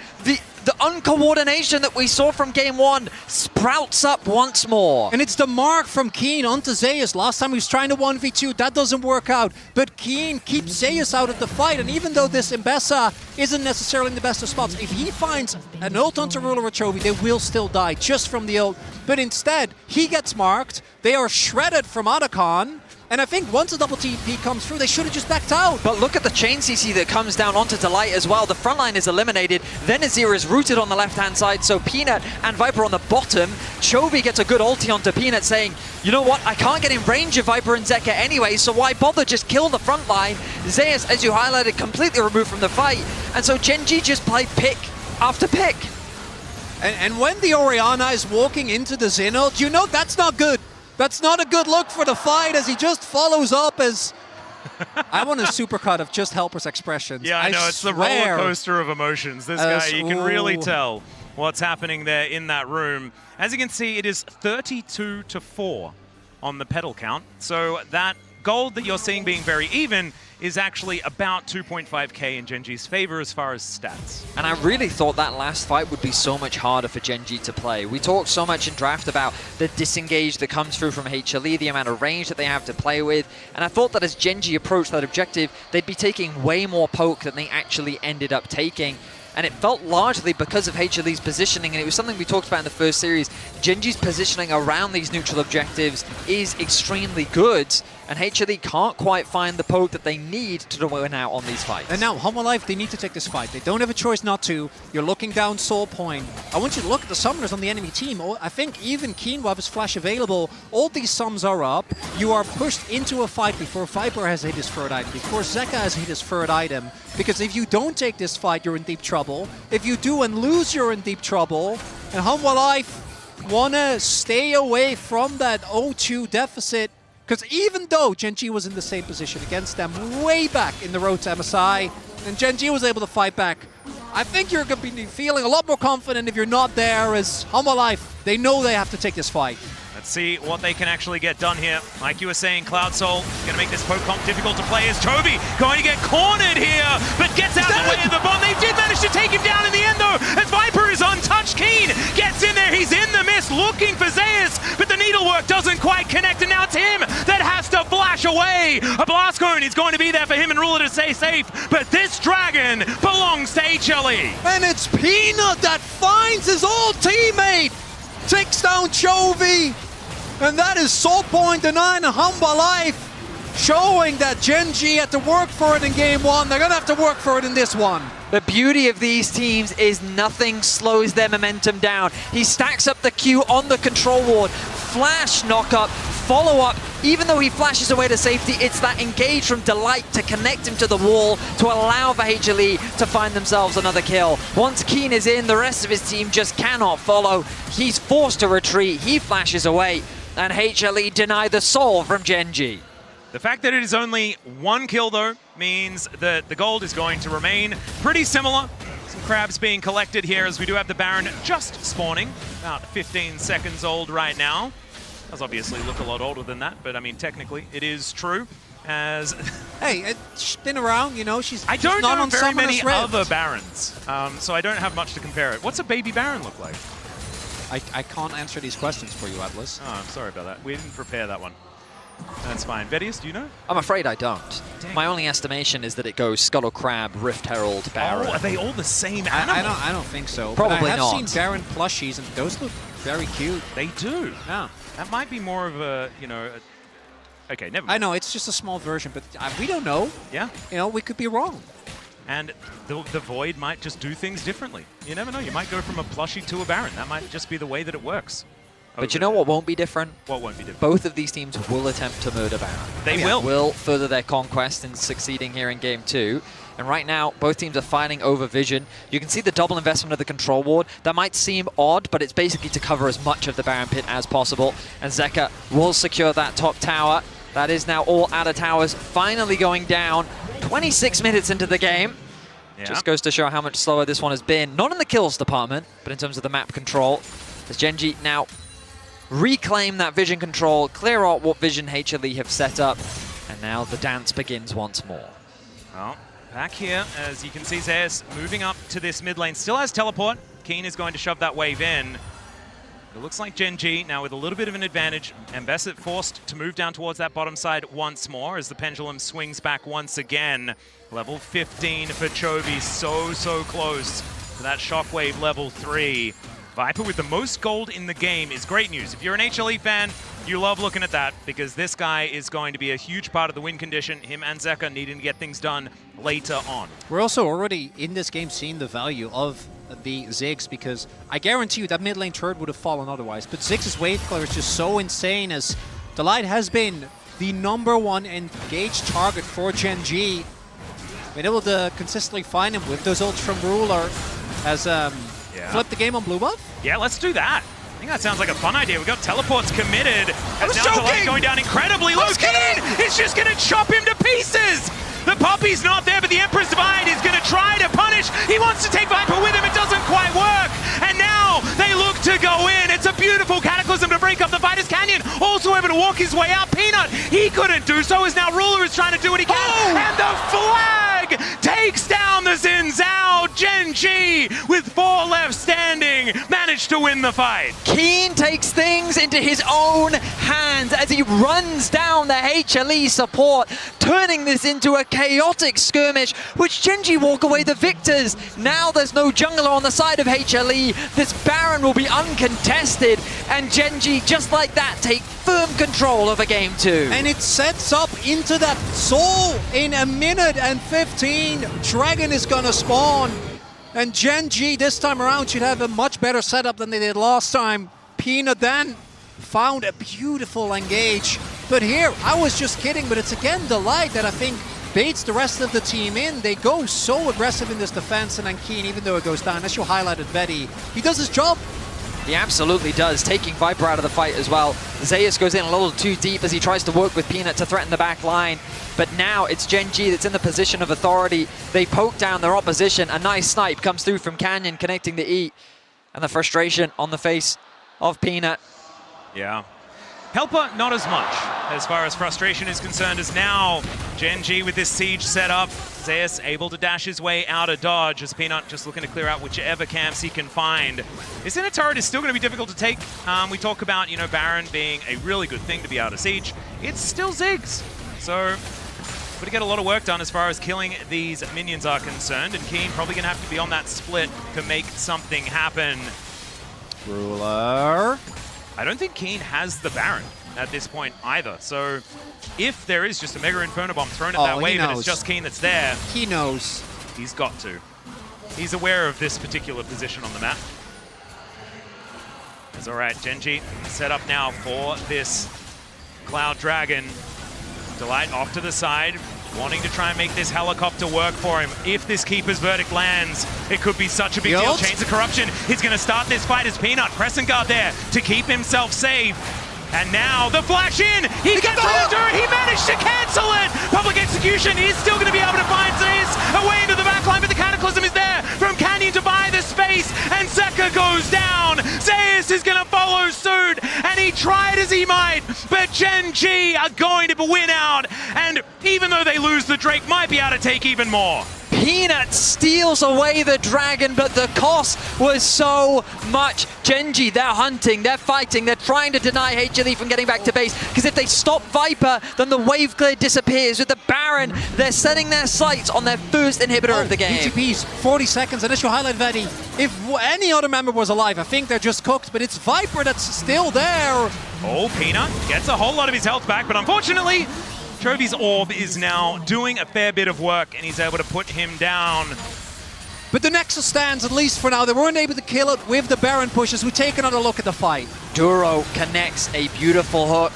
the uncoordination that we saw from game 1 sprouts up once more. And it's the mark from Keen onto Zeus. Last time he was trying to 1v2, that doesn't work out. But Keen keeps Zeus out of the fight, and even though this Mbessa isn't necessarily in the best of spots, if he finds an ult onto Ruler or Chovy, they will still die just from the ult. But instead, he gets marked, they are shredded from Otacon, and I think once a double TP comes through, they should have just backed out. But look at the chain CC that comes down onto Delight as well. The front line is eliminated. Then Azir is rooted on the left-hand side, so Peanut and Viper on the bottom. Chovy gets a good ulti onto Peanut, saying, you know what, I can't get in range of Viper and Zeka anyway, so why bother, just kill the front line. Zeus, as you highlighted, completely removed from the fight. And so Gen G just play pick after pick. And when the Orianna is walking into the Xeno, you know that's not good. That's not a good look for the fight as he just follows up as... I want a supercut of just Helper's expressions. Yeah, I know, it's the roller coaster of emotions. This guy, you can really tell what's happening there in that room. As you can see, it is 32-4 on the pedal count. So that gold that you're seeing being very even is actually about 2.5k in Gen G's favor as far as stats. And I really thought that last fight would be so much harder for Gen G to play. We talked so much in draft about the disengage that comes through from HLE, the amount of range that they have to play with, and I thought that as Gen G approached that objective, they'd be taking way more poke than they actually ended up taking. and it felt largely because of HLE's positioning, and it was something we talked about in the first series. Gen.G's positioning around these neutral objectives is extremely good, and HLE can't quite find the poke that they need to win out on these fights. And now, HANWHA Life, they need to take this fight. They don't have a choice not to. You're looking down Soul Point. I want you to look at the summoners on the enemy team. I think even Keen will have his flash available. All these sums are up. You are pushed into a fight before Viper has hit his third item, before Zeka has hit his third item. Because if you don't take this fight, you're in deep trouble. If you do and lose, you're in deep trouble. And HANWHA Life want to stay away from that 0-2 deficit. Because even though Gen.G was in the same position against them way back in the road to MSI, and Gen.G was able to fight back, I think you're going to be feeling a lot more confident if you're not there, as HANWHA Life, they know they have to take this fight. Let's see what they can actually get done here. Like you were saying, Cloud Soul going to make this poke comp difficult to play as Chovy going to get cornered here, but gets out of the way of the bomb. They did manage to take him down in the end though, as Viper is untouched. Keen gets in there, he's in the mist looking for Zeus, but the needlework doesn't quite connect, and now it's him that has to flash away. A blast cone is going to be there for him and Ruler to stay safe, but this dragon belongs to HLE. And it's Peanut that finds his old teammate, takes down Chovy. And that is Soul Point denying HANWHA Life, showing that Gen.G had to work for it in game one. They're going to have to work for it in this one. The beauty of these teams is nothing slows their momentum down. He stacks up the Q on the control ward, flash knock-up, follow-up. Even though he flashes away to safety, it's that engage from Delight to connect him to the wall to allow for HLE to find themselves another kill. Once Keen is in, the rest of his team just cannot follow. He's forced to retreat, he flashes away, and HLE deny the soul from Gen.G. The fact that it is only one kill, though, means that the gold is going to remain pretty similar. Some crabs being collected here as we do have the Baron just spawning, about 15 seconds old right now. Does obviously look a lot older than that, but I mean, technically, it is true. As hey, she's been around, you know, she's I don't not know on very many Summoner's Rift. other Barons, so I don't have much to compare it. What's a baby Baron look like? I can't answer these questions for you, Atlas. Oh, I'm sorry about that. We didn't prepare that one. That's fine. Vedius, do you know? I'm afraid I don't. Dang. My only estimation is that it goes Scuttle Crab, Rift Herald, Baron. Oh, are they all the same animal? I don't think so. Probably but I have not. seen Baron plushies, and those look very cute. They do. Yeah. That might be more of a, you know... Okay, never mind. I know, it's just a small version, but we don't know. Yeah. You know, we could be wrong. And the Void might just do things differently. You never know. You might go from a plushie to a Baron. That might just be the way that it works. But you know what won't be different? What won't be different? Both of these teams will attempt to murder Baron. They will. Will further their conquest in succeeding here in game two. And right now, both teams are fighting over vision. You can see the double investment of the control ward. That might seem odd, but it's basically to cover as much of the Baron pit as possible. And Zeka will secure that top tower. That is now all outer towers finally going down. 26 minutes into the game. Yeah. Just goes to show how much slower this one has been. Not in the kills department, but in terms of the map control. As Gen.G now reclaim that vision control, clear out what vision HLE have set up, and now the dance begins once more. Well, back here, as you can see, Zeus moving up to this mid lane. Still has teleport. Keen is going to shove that wave in. It looks like Gen.G now with a little bit of an advantage. Ambassador forced to move down towards that bottom side once more as the pendulum swings back once again. Level 15 for Chovy, so close to that shockwave level 3. Viper with the most gold in the game is great news. If you're an HLE fan, you love looking at that because this guy is going to be a huge part of the win condition. Him and Zeka needing to get things done later on. We're also already in this game seeing the value of the Ziggs, because I guarantee you that mid lane turret would have fallen otherwise. But Ziggs' wave clear is just so insane, as Delight has been the #1 engaged target for Gen.G. Been able to consistently find him with those ults from Ruler. Has flipped the game on blue buff? Yeah, let's do that. I think that sounds like a fun idea. We've got teleports committed. As now Delight going down incredibly low. Keen is just going to chop him to pieces. The Poppy's not there, but the Emperor's Divide is going to try to punish. He wants to take Viper with him. It doesn't quite work. And now they look to go in. It's a beautiful Cataclysm to break up the Fighter's Canyon. Also able to walk his way out. Peanut, he couldn't do so, as now Ruler is trying to do what he can. And the flag takes down the Xin Zhao. but Gen G, with 4 left standing, managed to win the fight. Keen takes things into his own hands as he runs down the HLE support, turning this into a chaotic skirmish, which Gen G walk away the victors. Now there's no jungler on the side of HLE. This Baron will be uncontested, and Gen G, just like that, take firm control over game 2. And it sets up into that soul in a minute and 15. Dragon is gonna spawn. And Gen G this time around should have a much better setup than they did last time. Peanut then found a beautiful engage. But here, I was just kidding, but it's again the light that I think baits the rest of the team in. They go so aggressive in this defense, and then Keen, even though it goes down, as you highlighted, Vetty, he does his job. He absolutely does, taking Viper out of the fight as well. Zeus goes in a little too deep as he tries to work with Peanut to threaten the back line. But now it's Gen G that's in the position of authority. They poke down their opposition. A nice snipe comes through from Canyon, connecting the E. And the frustration on the face of Peanut. Yeah. Helper, not as much, as far as frustration is concerned, as now Gen G with this siege set up. Zeus able to dash his way out of dodge, as Peanut just looking to clear out whichever camps he can find. This inner turret is still going to be difficult to take. We talk about, you know, Baron being a really good thing to be out of siege. It's still Ziggs. So, got to get a lot of work done as far as killing these minions are concerned, and Keen probably going to have to be on that split to make something happen. Ruler. I don't think Keen has the Baron at this point either. So if there is just a Mega Inferno Bomb thrown at that wave and it's just Keen that's there, he knows. He's got to. He's aware of this particular position on the map. It's all right, Gen G set up now for this Cloud Dragon. Delight off to the side, wanting to try and make this helicopter work for him. If this Keeper's Verdict lands, it could be such a big deal. Chains of Corruption, he's going to start this fight as Peanut. Crescent Guard there to keep himself safe. And now the flash in, he gets to endure it, he managed to cancel it! Public Execution is still going to be able to find Zeus away into the backline, but the Cataclysm is there from Canyon to buy the space, and Zeka goes down! Zeus is going to follow suit, and he tried as he might, but Gen G are going to win out, and even though they lose, the Drake might be able to take even more. Peanut steals away the dragon, but the cost was so much. Gen G, they're hunting, they're fighting, they're trying to deny HLE from getting back to base, because if they stop Viper, then the wave clear disappears. With the Baron, they're setting their sights on their first inhibitor of the game. BGP's 40 seconds, initial highlight, Vetty. If any other member was alive, I think they're just cooked, but it's Viper that's still there. Oh, Peanut gets a whole lot of his health back, but unfortunately, Chovy's orb is now doing a fair bit of work, and he's able to put him down. But the Nexus stands, at least for now. They weren't able to kill it with the Baron pushes. We take another look at the fight. Duro connects a beautiful hook.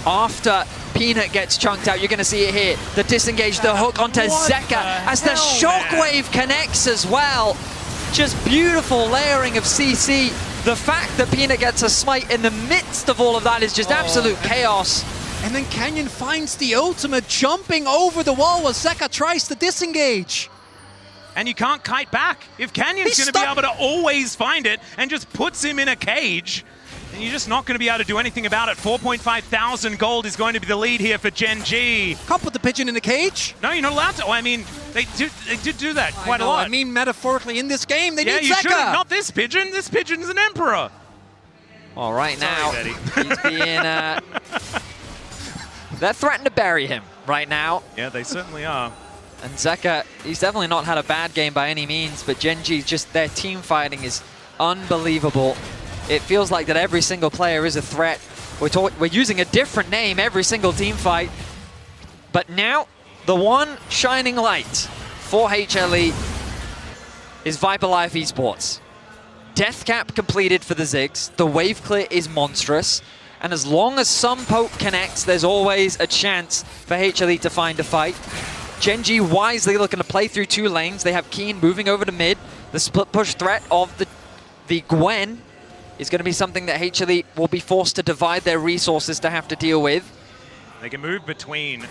After Peanut gets chunked out, you're going to see it here. The disengage, the hook onto Zeka as the shockwave connects as well. Just beautiful layering of CC. The fact that Peanut gets a smite in the midst of all of that is just absolute chaos. And then Canyon finds the ultimate, jumping over the wall while Zeka tries to disengage. And you can't kite back. If Canyon's going to be able to always find it and just puts him in a cage, then you're just not going to be able to do anything about it. 4.5 thousand gold is going to be the lead here for Gen G. Can't put the pigeon in the cage. No, you're not allowed to. Oh, I mean, they did do that quite a lot. I mean, metaphorically, in this game, they need Zeka. Yeah, you should have. Not this pigeon. This pigeon's an emperor. Well, right now, he's being... They're threatening to bury him right now. Yeah, they certainly are. And Zeka, he's definitely not had a bad game by any means, but Gen G, just their team fighting is unbelievable. It feels like that every single player is a threat. We're using a different name every single team fight. But now, the one shining light for HLE is Viper Life Esports. Death cap completed for the Ziggs. The wave clear is monstrous. And as long as some poke connects, there's always a chance for HLE to find a fight. Gen G wisely looking to play through 2 lanes. They have Keen moving over to mid. The split push threat of the Gwen is going to be something that HLE will be forced to divide their resources to have to deal with. They can move between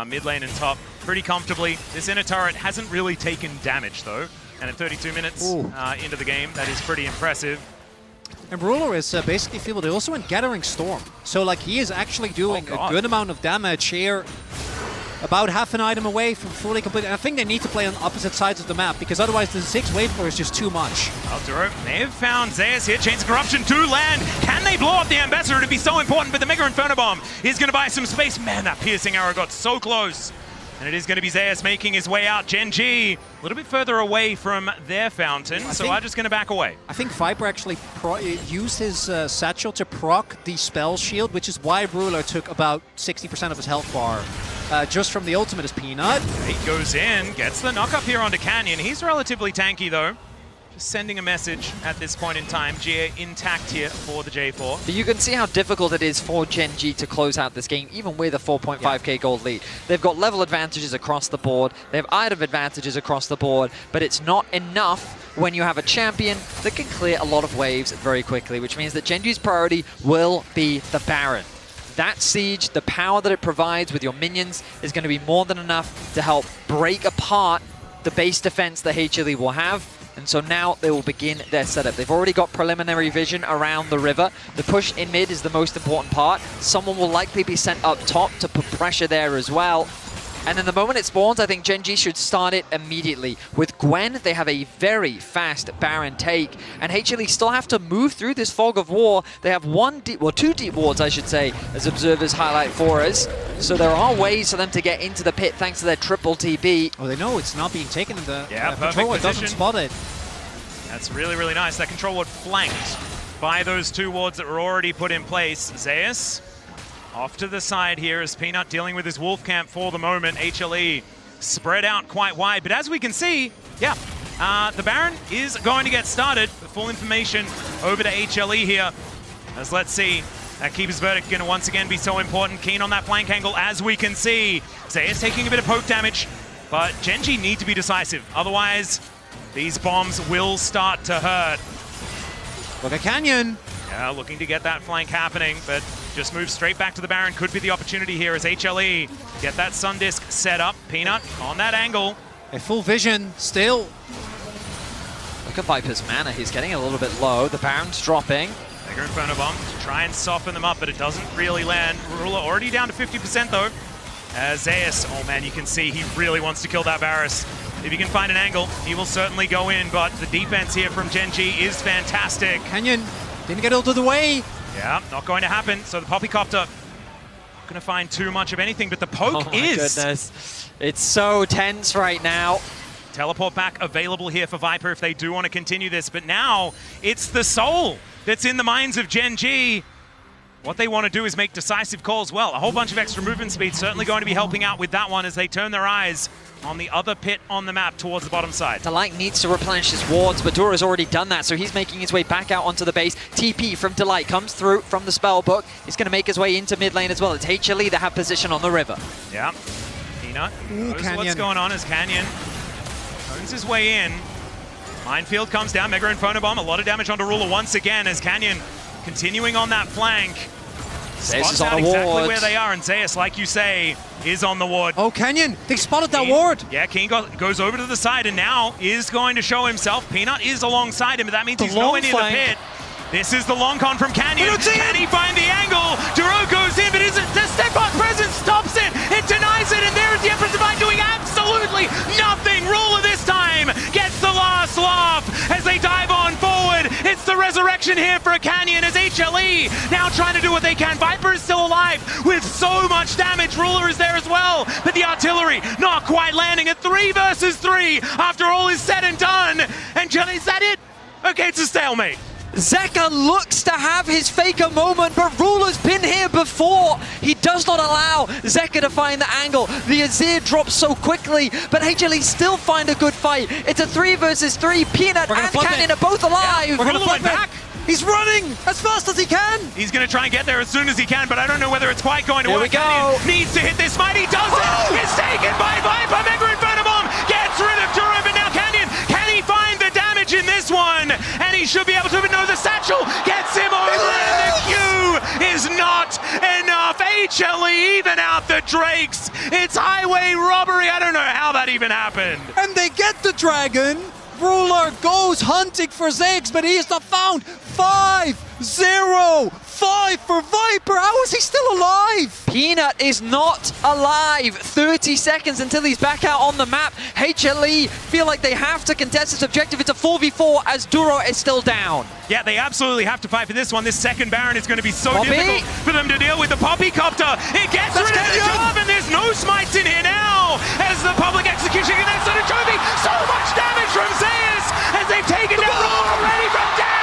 mid lane and top pretty comfortably. This inner turret hasn't really taken damage though. And at 32 minutes into the game, that is pretty impressive. And Ruler is basically feeble. They also went Gathering Storm. So, like, he is actually doing a good amount of damage here. about half an item away from fully completed. I think they need to play on opposite sides of the map, because otherwise the 6 wave core is just too much. Well, Duro may have found Zeus here. Chains of Corruption do land. Can they blow up the Ambassador? It'd be so important, but the Mega Inferno Bomb is going to buy some space. Man, that piercing arrow got so close. And it is going to be Zeus making his way out. Gen G a little bit further away from their fountain, so I'm just going to back away. I think Viper actually used his satchel to proc the spell shield, which is why Ruler took about 60% of his health bar just from the ultimate as Peanut. He goes in, gets the knock up here onto Canyon. He's relatively tanky though. Just sending a message at this point in time. GA intact here for the J4. But you can see how difficult it is for Gen G to close out this game, even with a 4.5k gold lead. They've got level advantages across the board. They have item advantages across the board, but it's not enough when you have a champion that can clear a lot of waves very quickly, which means that Gen G's priority will be the Baron. That siege, the power that it provides with your minions, is going to be more than enough to help break apart the base defense that HLE will have. And so now they will begin their setup. They've already got preliminary vision around the river. The push in mid is the most important part. Someone will likely be sent up top to put pressure there as well. And then the moment it spawns, I think Gen G should start it immediately. With Gwen, they have a very fast Baron take, and HLE still have to move through this fog of war. They have two deep wards, I should say, as observers highlight for us. So there are ways for them to get into the pit thanks to their triple TB. Oh, they know it's not being taken in the perfect control ward position. doesn't spot it. That's really, really nice. That control ward flanked by those 2 wards that were already put in place. Zeus off to the side here as Peanut dealing with his wolf camp for the moment. HLE spread out quite wide, but as we can see, the Baron is going to get started. The full information over to HLE here. As let's see, that Keeper's Verdict going to once again be so important. Keen on that flank angle, as we can see. Zeus taking a bit of poke damage, but Gen G need to be decisive. Otherwise, these bombs will start to hurt. Look at Canyon. Yeah, looking to get that flank happening, but just move straight back to the Baron. Could be the opportunity here as HLE get that Sun Disc set up. Peanut on that angle. A full vision still. Look at Viper's mana. He's getting a little bit low. The Baron's dropping. Mega Inferno Bomb to try and soften them up, but it doesn't really land. Ruler already down to 50% though. As Zeus, oh man, you can see he really wants to kill that Varus. If he can find an angle, he will certainly go in, but the defense here from Gen G is fantastic. Canyon didn't get out of the way. Yeah, not going to happen. So the Poppycopter not going to find too much of anything, but the poke is. Goodness. It's so tense right now. Teleport back available here for Viper if they do want to continue this, but now it's the soul that's in the minds of Gen G. What they want to do is make decisive calls. Well, a whole bunch of extra movement speed certainly going to be helping out with that one as they turn their eyes on the other pit on the map towards the bottom side. Delight needs to replenish his wards, but Dora's already done that, so he's making his way back out onto the base. TP from Delight comes through from the spell book. He's going to make his way into mid lane as well. It's HLE that have position on the river. Yeah. Peanut knows what's going on as Canyon turns his way in. Minefield comes down, Mega Inferno Bomb, a lot of damage onto Ruler once again as Canyon continuing on that flank. Zeus is out on the exactly ward. where they are, and Zeus, like you say, is on the ward. Oh, Canyon, they spotted that ward. Yeah, King goes over to the side and now is going to show himself. Peanut is alongside him, but that means he's nowhere near the pit. This is the long con from Canyon. Can he find the angle? Duro goes in, but the Steadfast Presence stops it. It denies it, and there's the Empress Divine doing absolutely nothing. Ruler this time gets the last laugh as they dive on forward. It's the resurrection here for a Canyon as HLE now trying to do what they can. Viper is still alive with so much damage. Ruler is there as well, but the artillery not quite landing at 3 versus 3 after all is said and done. And is that it? Okay, it's a stalemate. Zeka looks to have his faker moment, but Ruler's been here before. He does not allow Zeka to find the angle. The Azir drops so quickly, but HLE still find a good fight. It's a 3 versus 3. Peanut and Canyon are both alive. Yeah, Ruler went back. He's running as fast as he can. He's going to try and get there as soon as he can, but I don't know whether it's quite going to work. Here we go. Canyon needs to hit this might. He does it. It's taken by Viper. Mega Inferno Bomb gets rid of Doran, but now Canyon, can he find the damage in this one? And he should be able to, but no, the satchel gets him over, and the Q is not enough. HLE even out the Drakes. It's highway robbery. I don't know how that even happened. And they get the dragon. Ruler goes hunting for Zeus, but he is not found. 5 0-5 for Viper. How is he still alive? Peanut is not alive. 30 seconds until he's back out on the map. HLE feel like they have to contest this objective. It's a 4v4 as Duro is still down. Yeah, they absolutely have to fight for this one. This second Baron is going to be so Poppy. difficult for them to deal with. The Poppy Copter, it gets rid of the job, and there's no smites in here now as the public execution connects on a Chovy. So much damage from Zeus as they've taken down already from down.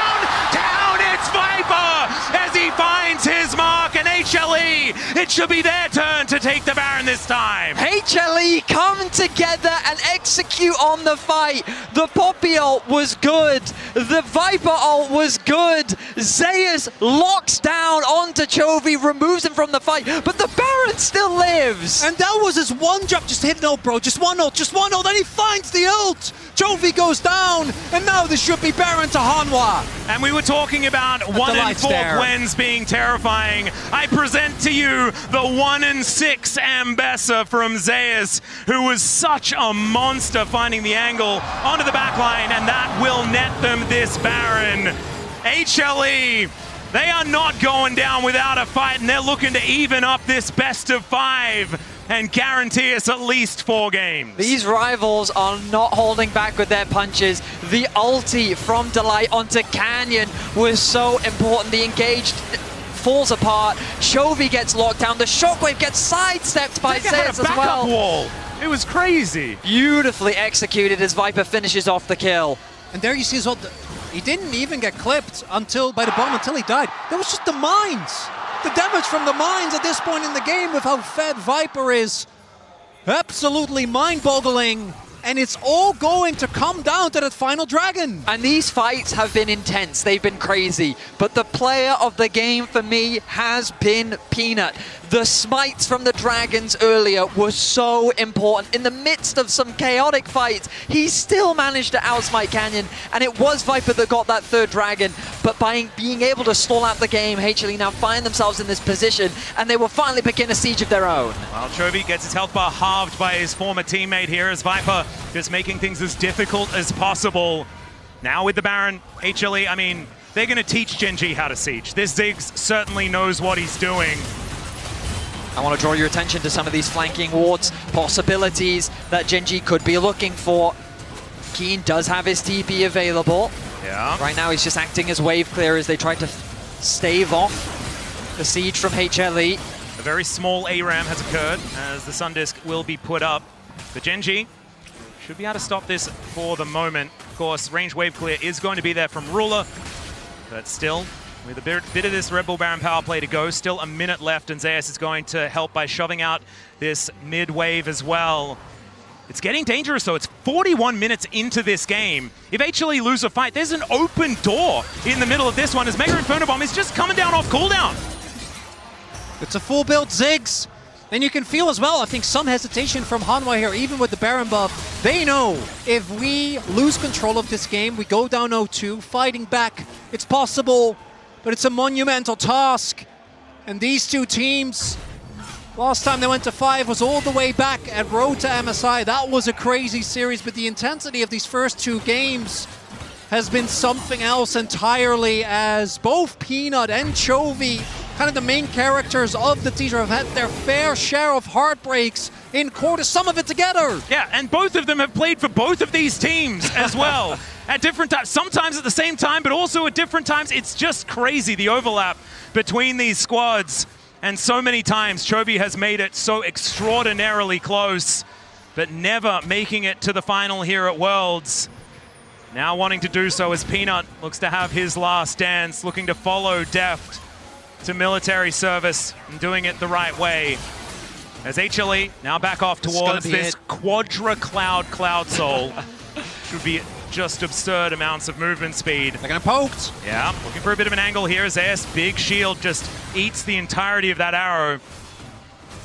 It's Viper as he finds his mark, and HLE, it should be their turn to take the Baron this time. HLE come together and execute on the fight. The Poppy ult was good. The Viper ult was good. Zeus locks down onto Chovy, removes him from the fight, but the Baron still lives. And that was his one drop. Just hit an ult, bro. Just one ult. Then he finds the ult. Chovy goes down, and now this should be Baron to HANWHA. And we were talking about 1-4 wins being terrifying. I present to you the 1-6 Ambessa from Zeus, who was such a monster finding the angle onto the back line, and that will net them this Baron. HLE, they are not going down without a fight, and they're looking to even up this best of 5 and guarantee us at least 4 games. These rivals are not holding back with their punches. The ulti from Delight onto Canyon was so important. The engaged falls apart. Chovy gets locked down. The shockwave gets sidestepped by Zeus as well. Wall. It was crazy. Beautifully executed as Viper finishes off the kill. And there you see as well, he didn't even get clipped by the bomb until he died. That was just the mines. The damage from the mines at this point in the game with how fed Viper is absolutely mind-boggling. And it's all going to come down to that final dragon. And these fights have been intense. They've been crazy. But the player of the game for me has been Peanut. The smites from the dragons earlier were so important. In the midst of some chaotic fights, he still managed to outsmite Canyon. And it was Viper that got that third dragon. But by being able to stall out the game, HLE now find themselves in this position. And they will finally begin a siege of their own. Well, Chovy gets his health bar halved by his former teammate here as Viper just making things as difficult as possible. Now with the Baron, HLE, I mean, they're going to teach GENG how to siege. This Ziggs certainly knows what he's doing. I want to draw your attention to some of these flanking wards, possibilities that GENG could be looking for. Keen does have his TP available. Yeah. Right now he's just acting as wave clear as they try to stave off the siege from HLE. A very small ARAM has occurred as the Sun Disk will be put up. The GENG should be able to stop this for the moment. Of course, range wave clear is going to be there from Ruler, but still, with a bit of this Red Bull Baron power play to go, still a minute left, and Zeus is going to help by shoving out this mid wave as well. It's getting dangerous though. It's 41 minutes into this game. If HLE lose a fight, there's an open door in the middle of this one as Mega Inferno Bomb is just coming down off cooldown. It's a full build Ziggs. And you can feel as well, I think, some hesitation from HANWHA here, even with the Baron buff. They know if we lose control of this game, we go down 0-2, fighting back, it's possible, but it's a monumental task. And these two teams, last time they went to 5 was all the way back at Road to MSI. That was a crazy series, but the intensity of these first 2 games has been something else entirely, as both Peanut and Chovy, kind of the main characters of the teaser, have had their fair share of heartbreaks in quarters, some of it together. Yeah, and both of them have played for both of these teams as well at different times, sometimes at the same time, but also at different times. It's just crazy, the overlap between these squads. And so many times, Chovy has made it so extraordinarily close, but never making it to the final here at Worlds. Now wanting to do so as Peanut looks to have his last dance, looking to follow Deft to military service and doing it the right way. As HLE now back off towards this Quadra Cloud Soul. Should be just absurd amounts of movement speed. They're gonna poked. Yeah, looking for a bit of an angle here as Zeus, big shield, just eats the entirety of that arrow.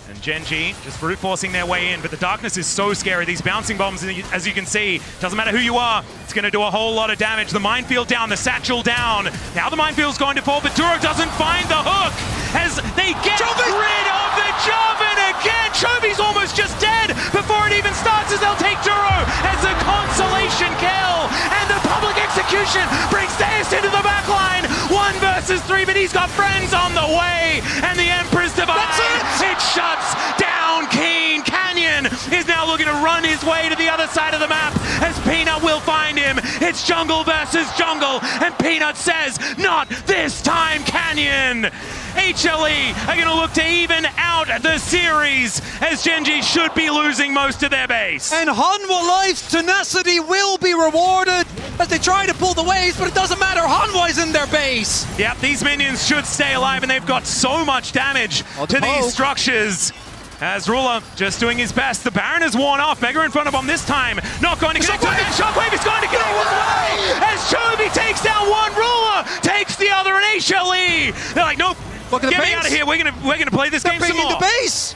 And GENG just brute forcing their way in, but the darkness is so scary. These bouncing bombs, as you can see, doesn't matter who you are, it's going to do a whole lot of damage. The minefield down, the satchel down. Now the minefield's going to fall, but Duro doesn't find the hook as they get rid of the Joven again. Chovy's almost just dead before it even starts as they'll take Duro as a consolation kill. And the public execution brings Zeus into the backline. 1 versus he's got friends on the way, and the Emperor's Device, it shuts down Keen. Canyon is now looking to run his way to the other side of the map, as Peanut will find him. It's jungle versus jungle, and Peanut says, not this time, Canyon. HLE are going to look to even out the series, as GenG should be losing most of their base. And HANWHA Life's tenacity will be rewarded as they try to pull the waves, but it doesn't matter. HANWHA is in their base. Yep, these minions should stay alive, and they've got so much damage to these structures. As Ruler just doing his best. The Baron is worn off. Mega in front of him this time. Not going to connect. Shockwave is going to get away as Chovy takes down one. Ruler takes the other, and HLE. They're like, nope. Get me out of here. We're gonna play this game some more. The base.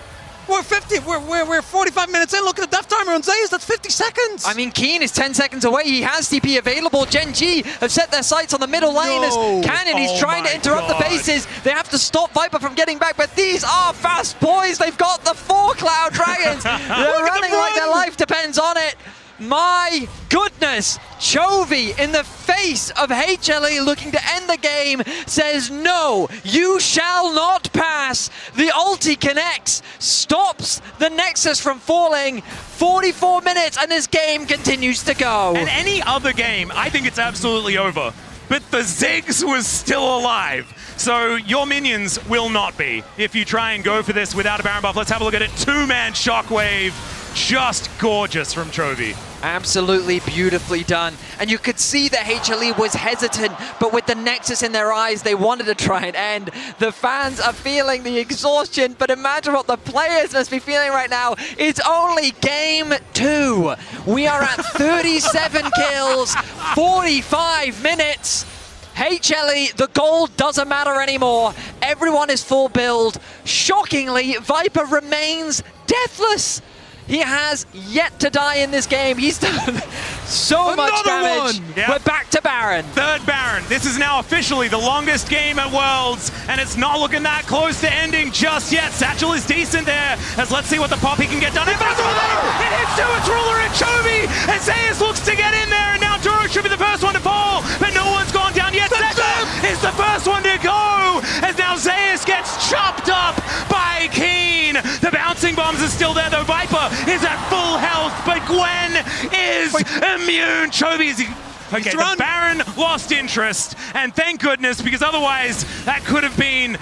We're 45 minutes in. Look at the death timer on Zeus. That's 50 seconds. I mean, Keen is 10 seconds away. He has TP available. GenG have set their sights on the middle lane as Cannon. He's trying to interrupt the bases. They have to stop Viper from getting back, but these are fast boys. They've got the 4 Cloud Dragons. They're running like their life depends on it. My goodness, Chovy in the face of HLE looking to end the game says no, you shall not pass. The ulti connects, stops the Nexus from falling. 44 minutes and this game continues to go. And any other game, I think it's absolutely over. But the Ziggs was still alive. So your minions will not be if you try and go for this without a Baron buff. Let's have a look at it. 2-man Shockwave. Just gorgeous from Chovy. Absolutely beautifully done. And you could see that HLE was hesitant, but with the Nexus in their eyes, they wanted to try and end. The fans are feeling the exhaustion, but imagine what the players must be feeling right now. It's only game 2. We are at 37 kills, 45 minutes. HLE, the gold doesn't matter anymore. Everyone is full build. Shockingly, Viper remains deathless. He has yet to die in this game. He's done so much damage. Yep. We're back to Baron. 3rd Baron. This is now officially the longest game at Worlds, and it's not looking that close to ending just yet. Satchel is decent there, as let's see what the Poppy can get done. It hits to its Ruler and Chovy, and Zeus looks to get in there, and now Doran should be the first one to fall, but no one's gone down yet. Zeka is the first one to go, as now Zeus gets chopped up by Keen. The bouncing bombs are still there, though. Viper is at full health, but Gwen is immune. Chovy is... Okay, the Baron lost interest, and thank goodness, because otherwise that could have been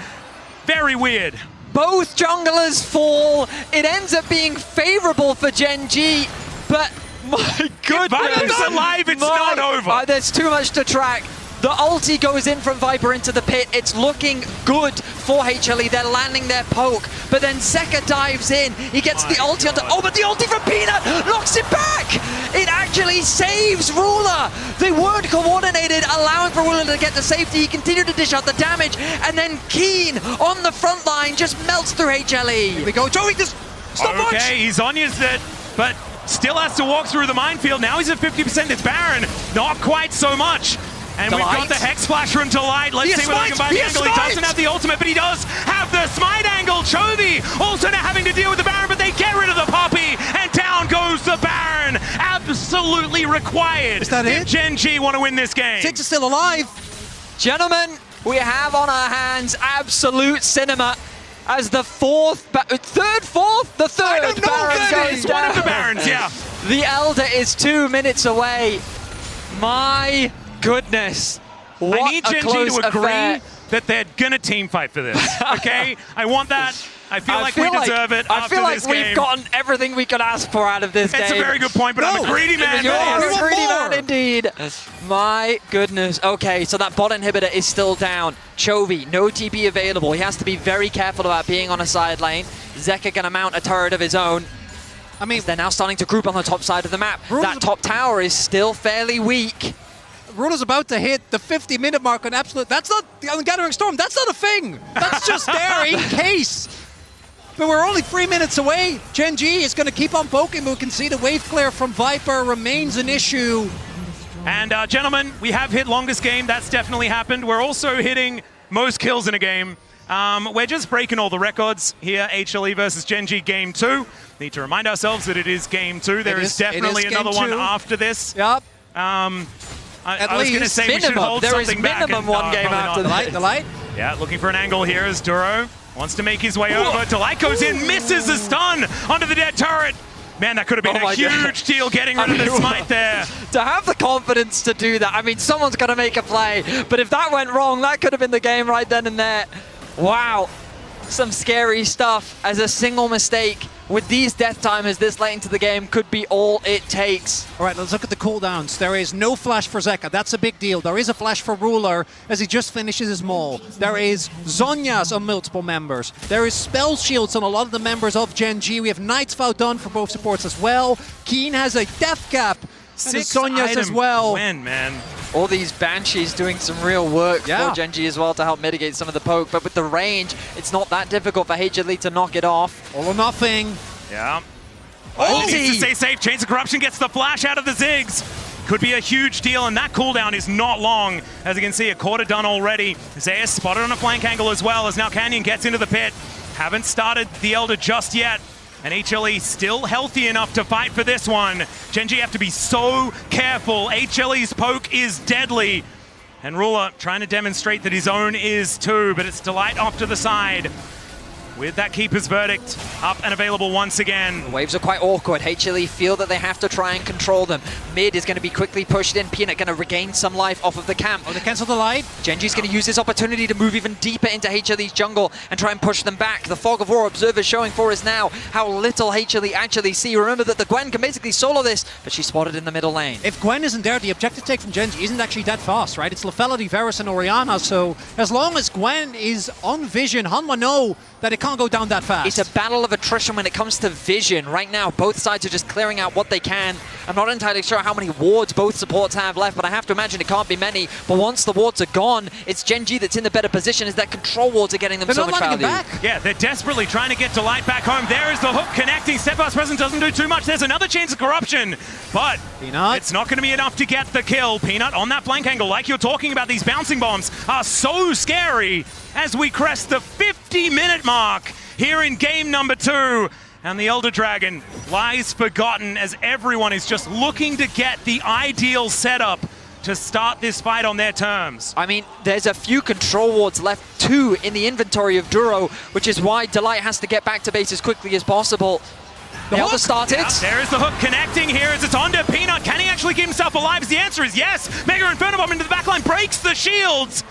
very weird. Both junglers fall. It ends up being favorable for GenG, but my goodness. If Viper's alive, it's not over. There's too much to track. The ulti goes in from Viper into the pit. It's looking good for HLE. They're landing their poke, but then Zeka dives in. He gets the ulti onto... Oh, but the ulti from Peanut knocks it back! It actually saves Ruler! They weren't coordinated, allowing for Ruler to get the safety. He continued to dish out the damage, and then Keen on the front line just melts through HLE. Here we go. Joey, just stop much! Okay, he's on his it, but still has to walk through the minefield. Now he's at 50%. It's Baron. Not quite so much. And we've got the Hex Splash from Delight. Let's see whether he can find the angle. He doesn't have the ultimate, but he does have the smite angle. Chovy also now having to deal with the Baron, but they get rid of the Poppy, and down goes the Baron. Absolutely required. Is that it? If GenG want to win this game. Ziggs is still alive. Gentlemen, we have on our hands absolute cinema as the the third Baron goes down. One of the Barons, yeah. The Elder is 2 minutes away. My goodness. What I need GenG to agree that they're gonna team fight for this, okay? I want that. I feel like we deserve it after this game. We've gotten everything we could ask for out of this game. It's a very good point, but I'm a greedy man. You're a greedy man indeed. My goodness. Okay, so that bot inhibitor is still down. Chovy, no TP available. He has to be very careful about being on a side lane. Zeka gonna mount a turret of his own. I mean, they're now starting to group on the top side of the map. That top tower is still fairly weak. Ruler's about to hit the 50-minute mark on Absolute. That's not on Gathering Storm. That's not a thing. That's just there in case. But we're only 3 minutes away. GenG is going to keep on poking, but we can see the wave clear from Viper remains an issue. And gentlemen, we have hit longest game. That's definitely happened. We're also hitting most kills in a game. We're just breaking all the records here. HLE versus GenG game 2. Need to remind ourselves that it is game 2. There is definitely another one after this. Yep. I was going to say we should hold something back. There is minimum one game after the light. Yeah, looking for an angle here as Duro wants to make his way over. Delight goes in, misses the stun onto the dead turret. Man, that could have been a huge deal getting rid of the smite there. To have the confidence to do that, I mean, someone's got to make a play. But if that went wrong, that could have been the game right then and there. Wow. Some scary stuff, as a single mistake with these death timers this late into the game could be all it takes. All right, let's look at the cooldowns. There is no flash for Zeka. That's a big deal. There is a flash for Ruler as he just finishes his maul. There is Zhonya's on multiple members. There is spell shields on a lot of the members of Gen G. We have Knight's Vow done for both supports as well. Keen has a death cap. And Zhonya's as well. Win, man. All these Banshees doing some real work for Gen G as well to help mitigate some of the poke. But with the range, it's not that difficult for HLE to knock it off. All or nothing. Yeah. Oh, needs to stay safe. Chains of Corruption gets the flash out of the Ziggs. Could be a huge deal, and that cooldown is not long. As you can see, a quarter done already. Zeus spotted on a flank angle as well, as now Canyon gets into the pit. Haven't started the Elder just yet. And HLE still healthy enough to fight for this one. Gen G have to be so careful. HLE's poke is deadly. And Ruler trying to demonstrate that his own is too, but it's Delight off to the side. With that Keeper's Verdict up and available once again. The waves are quite awkward. HLE feel that they have to try and control them. Mid is going to be quickly pushed in. Peanut going to regain some life off of the camp. Oh, they cancel the light. Gen G's going to use this opportunity to move even deeper into HLE's jungle and try and push them back. The Fog of War observers showing for us now how little HLE actually see. Remember that the Gwen can basically solo this, but she's spotted in the middle lane. If Gwen isn't there, the objective take from Gen G isn't actually that fast, right? It's Lethality, Varus, and Orianna, so as long as Gwen is on vision, HANWHA know that it can't go down that fast. It's a battle of attrition when it comes to vision. Right now, both sides are just clearing out what they can. I'm not entirely sure how many wards both supports have left, but I have to imagine it can't be many. But once the wards are gone, it's Gen G that's in the better position, as that control wards are getting them so much value. Yeah, they're desperately trying to get Delight back home. There is the hook connecting. Steadfast Presence doesn't do too much. There's another Chains of Corruption, but Peanut. It's not going to be enough to get the kill. Peanut on that flank angle, like you're talking about, these bouncing bombs are so scary as we crest the 50-minute mark here in game number 2. And the Elder Dragon lies forgotten as everyone is just looking to get the ideal setup to start this fight on their terms. I mean, there's a few control wards left, 2 in the inventory of Duro, which is why Delight has to get back to base as quickly as possible. The Elder started. Yeah, there is the hook connecting here as it's onto Peanut. Can he actually keep himself alive? The answer is yes. Mega Inferno Bomb into the backline breaks the shields.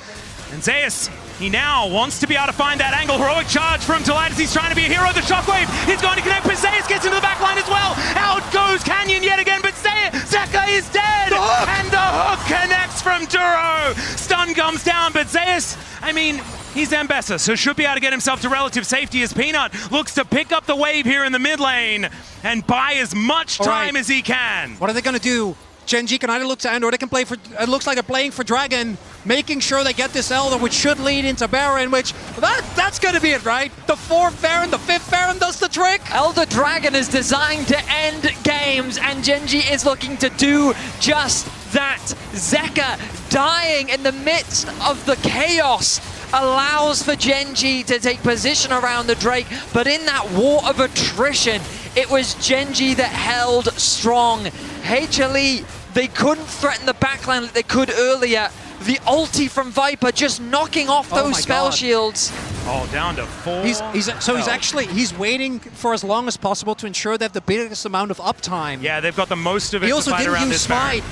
And Zeus, he now wants to be able to find that angle. Heroic charge from Delight as he's trying to be a hero. The shockwave is going to connect, but Zeus gets into the backline as well. Out goes Canyon yet again, but Zeka is dead. And the hook connects from Duro. Stun comes down, but Zeus, I mean, he's Ambessa, so should be able to get himself to relative safety as Peanut looks to pick up the wave here in the mid lane and buy as much time as he can. What are they going to do? Gen G can either look to end, or they can play for, it looks like they're playing for Dragon, making sure they get this Elder, which should lead into Baron, which, that's going to be it, right? The 4th Baron, the 5th Baron does the trick. Elder Dragon is designed to end games, and Gen G is looking to do just that. Zeka dying in the midst of the chaos allows for Gen G to take position around the Drake, but in that war of attrition, it was Gen G that held strong. HLE, they couldn't threaten the backline like they could earlier. The ulti from Viper just knocking off those spell shields. Oh, down to 4. He's waiting for as long as possible to ensure they have the biggest amount of uptime. Yeah, they've got the most of it he to also fight didn't around use this Smite.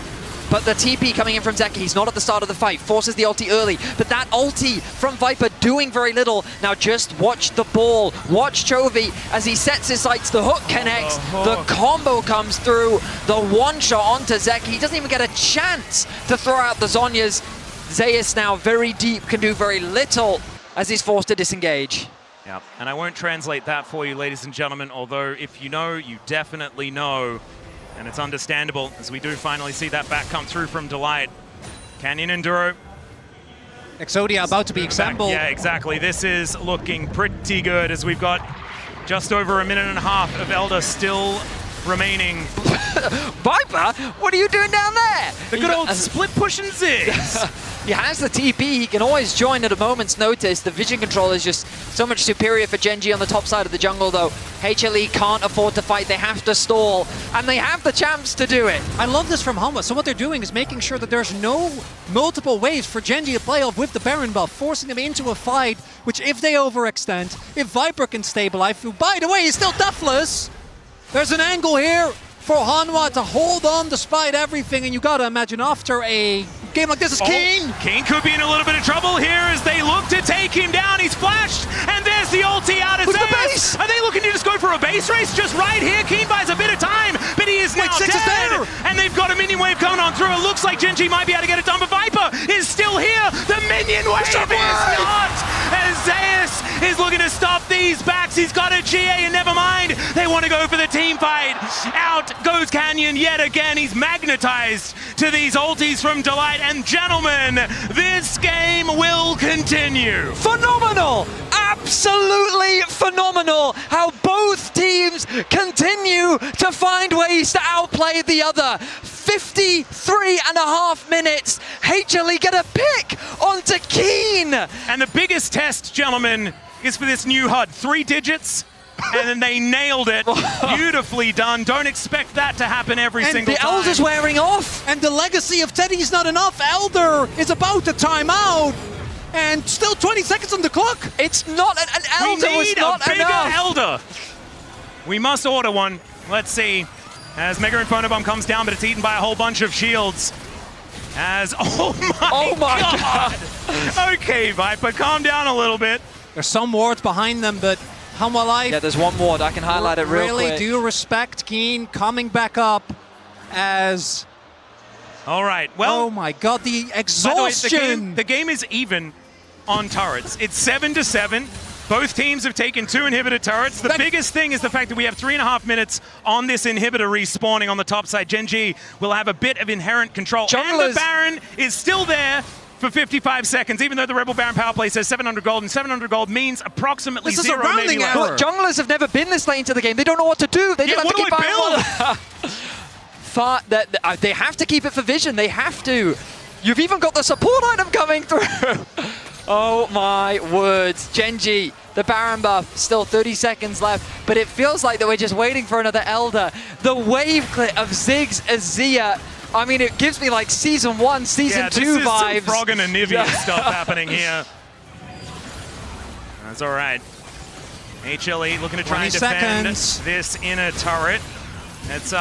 But the TP coming in from Zeka, he's not at the start of the fight, forces the ulti early, but that ulti from Viper doing very little. Now just watch the ball, watch Chovy as he sets his sights, the hook connects, the combo comes through, the one shot onto Zeka. He doesn't even get a chance to throw out the Zhonyas. Zeus now very deep, can do very little as he's forced to disengage. Yeah, and I won't translate that for you, ladies and gentlemen, although if you know, you definitely know. And it's understandable as we do finally see that back come through from Delight. Canyon and Duro. Exodia about to be exampled. Yeah, exactly. This is looking pretty good as we've got just over a minute and a half of Elder still remaining. Viper, what are you doing down there? The good old split push and zigs. He has the TP, he can always join at a moment's notice. The vision control is just so much superior for GenG on the top side of the jungle though. HLE can't afford to fight, they have to stall, and they have the champs to do it. I love this from HANWHA. So what they're doing is making sure that there's no multiple waves for GenG to play off with the Baron buff, forcing them into a fight, which if they overextend, if Viper can stabilize, who by the way is still deathless, there's an angle here for HANWHA to hold on despite everything, and you gotta imagine after a game like this is Keen. Keen could be in a little bit of trouble here as they look to take him down. He's flashed, and there's the ulti out of Zeus. Are they looking to just go for a base race just right here? Keen buys a bit of time, but he is now dead. And they've got a minion wave coming on through. It looks like GenG might be able to get it done, but Viper is still here. The minion wave is not. As Zeus is looking to stop these backs. He's got a GA, and never mind. They want to go for the team fight. Out goes Canyon yet again. He's magnetized to these ultis from Delight. And gentlemen, this game will continue. Phenomenal! Absolutely phenomenal how both teams continue to find ways to outplay the other. 53.5 minutes. HLE get a pick onto Keen. And the biggest test, gentlemen, is for this new HUD. 3 digits. And then they nailed it. Beautifully done. Don't expect that to happen every single time. The Elder's wearing off. And the legacy of Teddy's not enough. Elder is about to time out. And still 20 seconds on the clock. It's not an Elder. We need not a bigger enough. Elder. We must order one. Let's see. As Mega Inferno Bomb comes down, but it's eaten by a whole bunch of shields. As, oh my God. Okay, Viper, calm down a little bit. There's some wards behind them, but HANWHA Life. Yeah, there's one ward. I can highlight it real quick. Really do respect Keen coming back up as... All right, well... Oh my God, the exhaustion! The game is even on turrets. It's 7-7. Both teams have taken 2 inhibitor turrets. The biggest thing is the fact that we have 3.5 minutes on this inhibitor respawning on the top side. GenG will have a bit of inherent control. And the Baron is still there for 55 seconds, even though the Rebel Baron power play says 700 gold, and 700 gold means approximately this is 0, a rounding maybe error. less. Junglers have never been this late into the game. They don't know what to do. They just have to keep they have to keep it for vision. They have to. You've even got the support item coming through. Oh my words. GenG, the Baron buff, still 30 seconds left, but it feels like that we're just waiting for another Elder. The wave clit of Ziggs Azia, I mean, it gives me like Season 1, Season 2 this is vibes. Some Frog and Anivia stuff happening here. That's all right. HLE looking to try and defend this inner turret. It's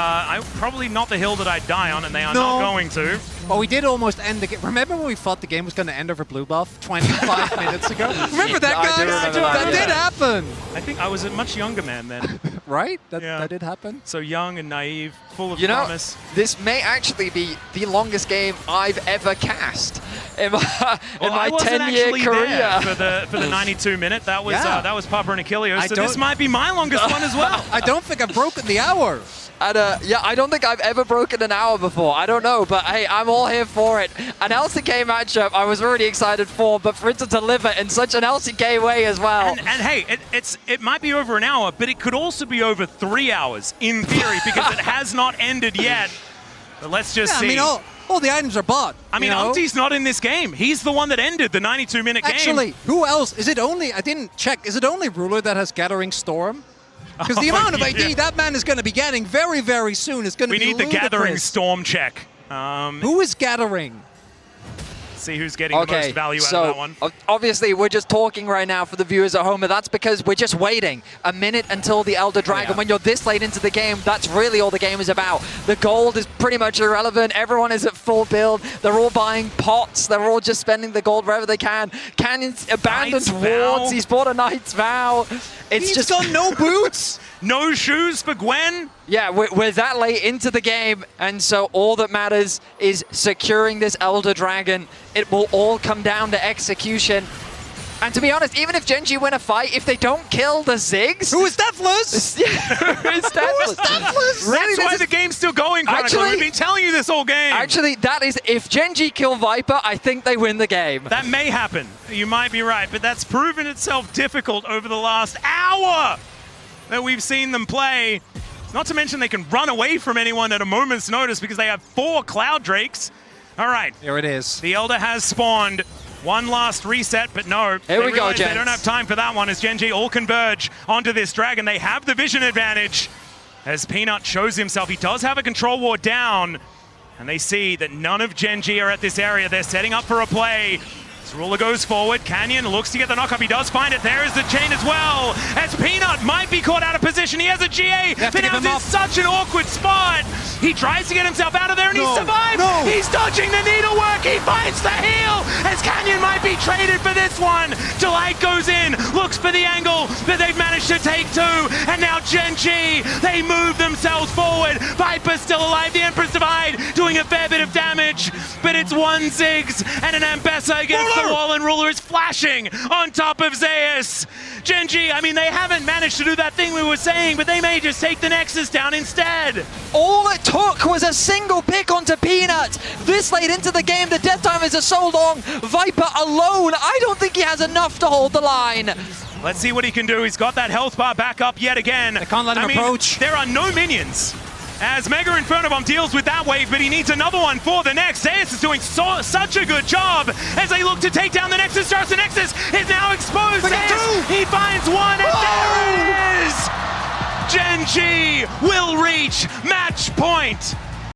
probably not the hill that I'd die on, and they are not going to. Well, we did almost end the game. Remember when we thought the game was going to end over blue buff 25 minutes ago? Remember that, guys? That did happen. I think I was a much younger man then. Right? That did happen. So young and naive, full of promise. This may actually be the longest game I've ever cast in my 10-year career. For the 92-minute. That was Papa and Achilles. So this might be my longest one as well. I don't think I've broken the hour. And, yeah, I don't think I've ever broken an hour before. I don't know, but hey, I'm all here for it. An LCK matchup I was already excited for, but for it to deliver in such an LCK way as well. And hey, it might be over an hour, but it could also be over 3 hours in theory because it has not ended yet. But let's just see. I mean, all the items are bought. I mean, Ulti's not in this game. He's the one that ended the 92-minute game. Actually, who else? Is it only, I didn't check, is it only Ruler that has Gathering Storm? Because the amount of AD that man is going to be getting very, very soon is going to be ludicrous. We need the Gathering Storm check. Who is Gathering? See who's getting the most value out of that one. Obviously, we're just talking right now for the viewers at home, but that's because we're just waiting a minute until the Elder Dragon. When you're this late into the game, that's really all the game is about. The gold is pretty much irrelevant. Everyone is at full build. They're all buying pots. They're all just spending the gold wherever they can. Canyon's abandoned wards. He's bought a Knight's Vow. He's got no boots. No shoes for Gwen? Yeah, we're that late into the game, and so all that matters is securing this Elder Dragon. It will all come down to execution. And to be honest, even if GenG win a fight, if they don't kill the Ziggs... Who is deathless? Who is deathless? Really, that's why the game's still going, Chronicle. We've been telling you this whole game. Actually, that is, if GenG kill Viper, I think they win the game. That may happen. You might be right, but that's proven itself difficult over the last hour that we've seen them play. Not to mention they can run away from anyone at a moment's notice because they have 4 Cloud Drakes. All right. Here it is. The Elder has spawned. One last reset, but no. Here we go, They don't have time for that one as GenG all converge onto this dragon. They have the vision advantage as Peanut shows himself. He does have a control ward down, and they see that none of GenG are at this area. They're setting up for a play. As Ruler goes forward, Canyon looks to get the knock-up. He does find it. There is the chain as well. As Peanut might be caught out of position. He has a GA, but now in such an awkward spot. He tries to get himself out of there, and he survives. He's dodging the needlework. He finds the heal, as Canyon might be traded for this one. Delight goes in, looks for the angle, but they've managed to take 2. And now GenG, they move themselves forward. Viper's still alive. The Empress Divide doing a fair bit of damage, but it's 1 Ziggs and an Ambessa against the wall, and Ruler is flashing on top of Zeus. GenG, I mean, they haven't managed to do that thing we were saying, but they may just take the Nexus down instead. All it took was a single pick onto Peanut. This late into the game, the death time is so long. Viper alone, I don't think he has enough to hold the line. Let's see what he can do. He's got that health bar back up yet again. They can't let him approach. There are no minions. As Mega Inferno Bomb deals with that wave, but he needs another one for the next. Zeus is doing such a good job as they look to take down the Nexus. The Nexus is now exposed. He finds one, and there it is! GenG will reach match point.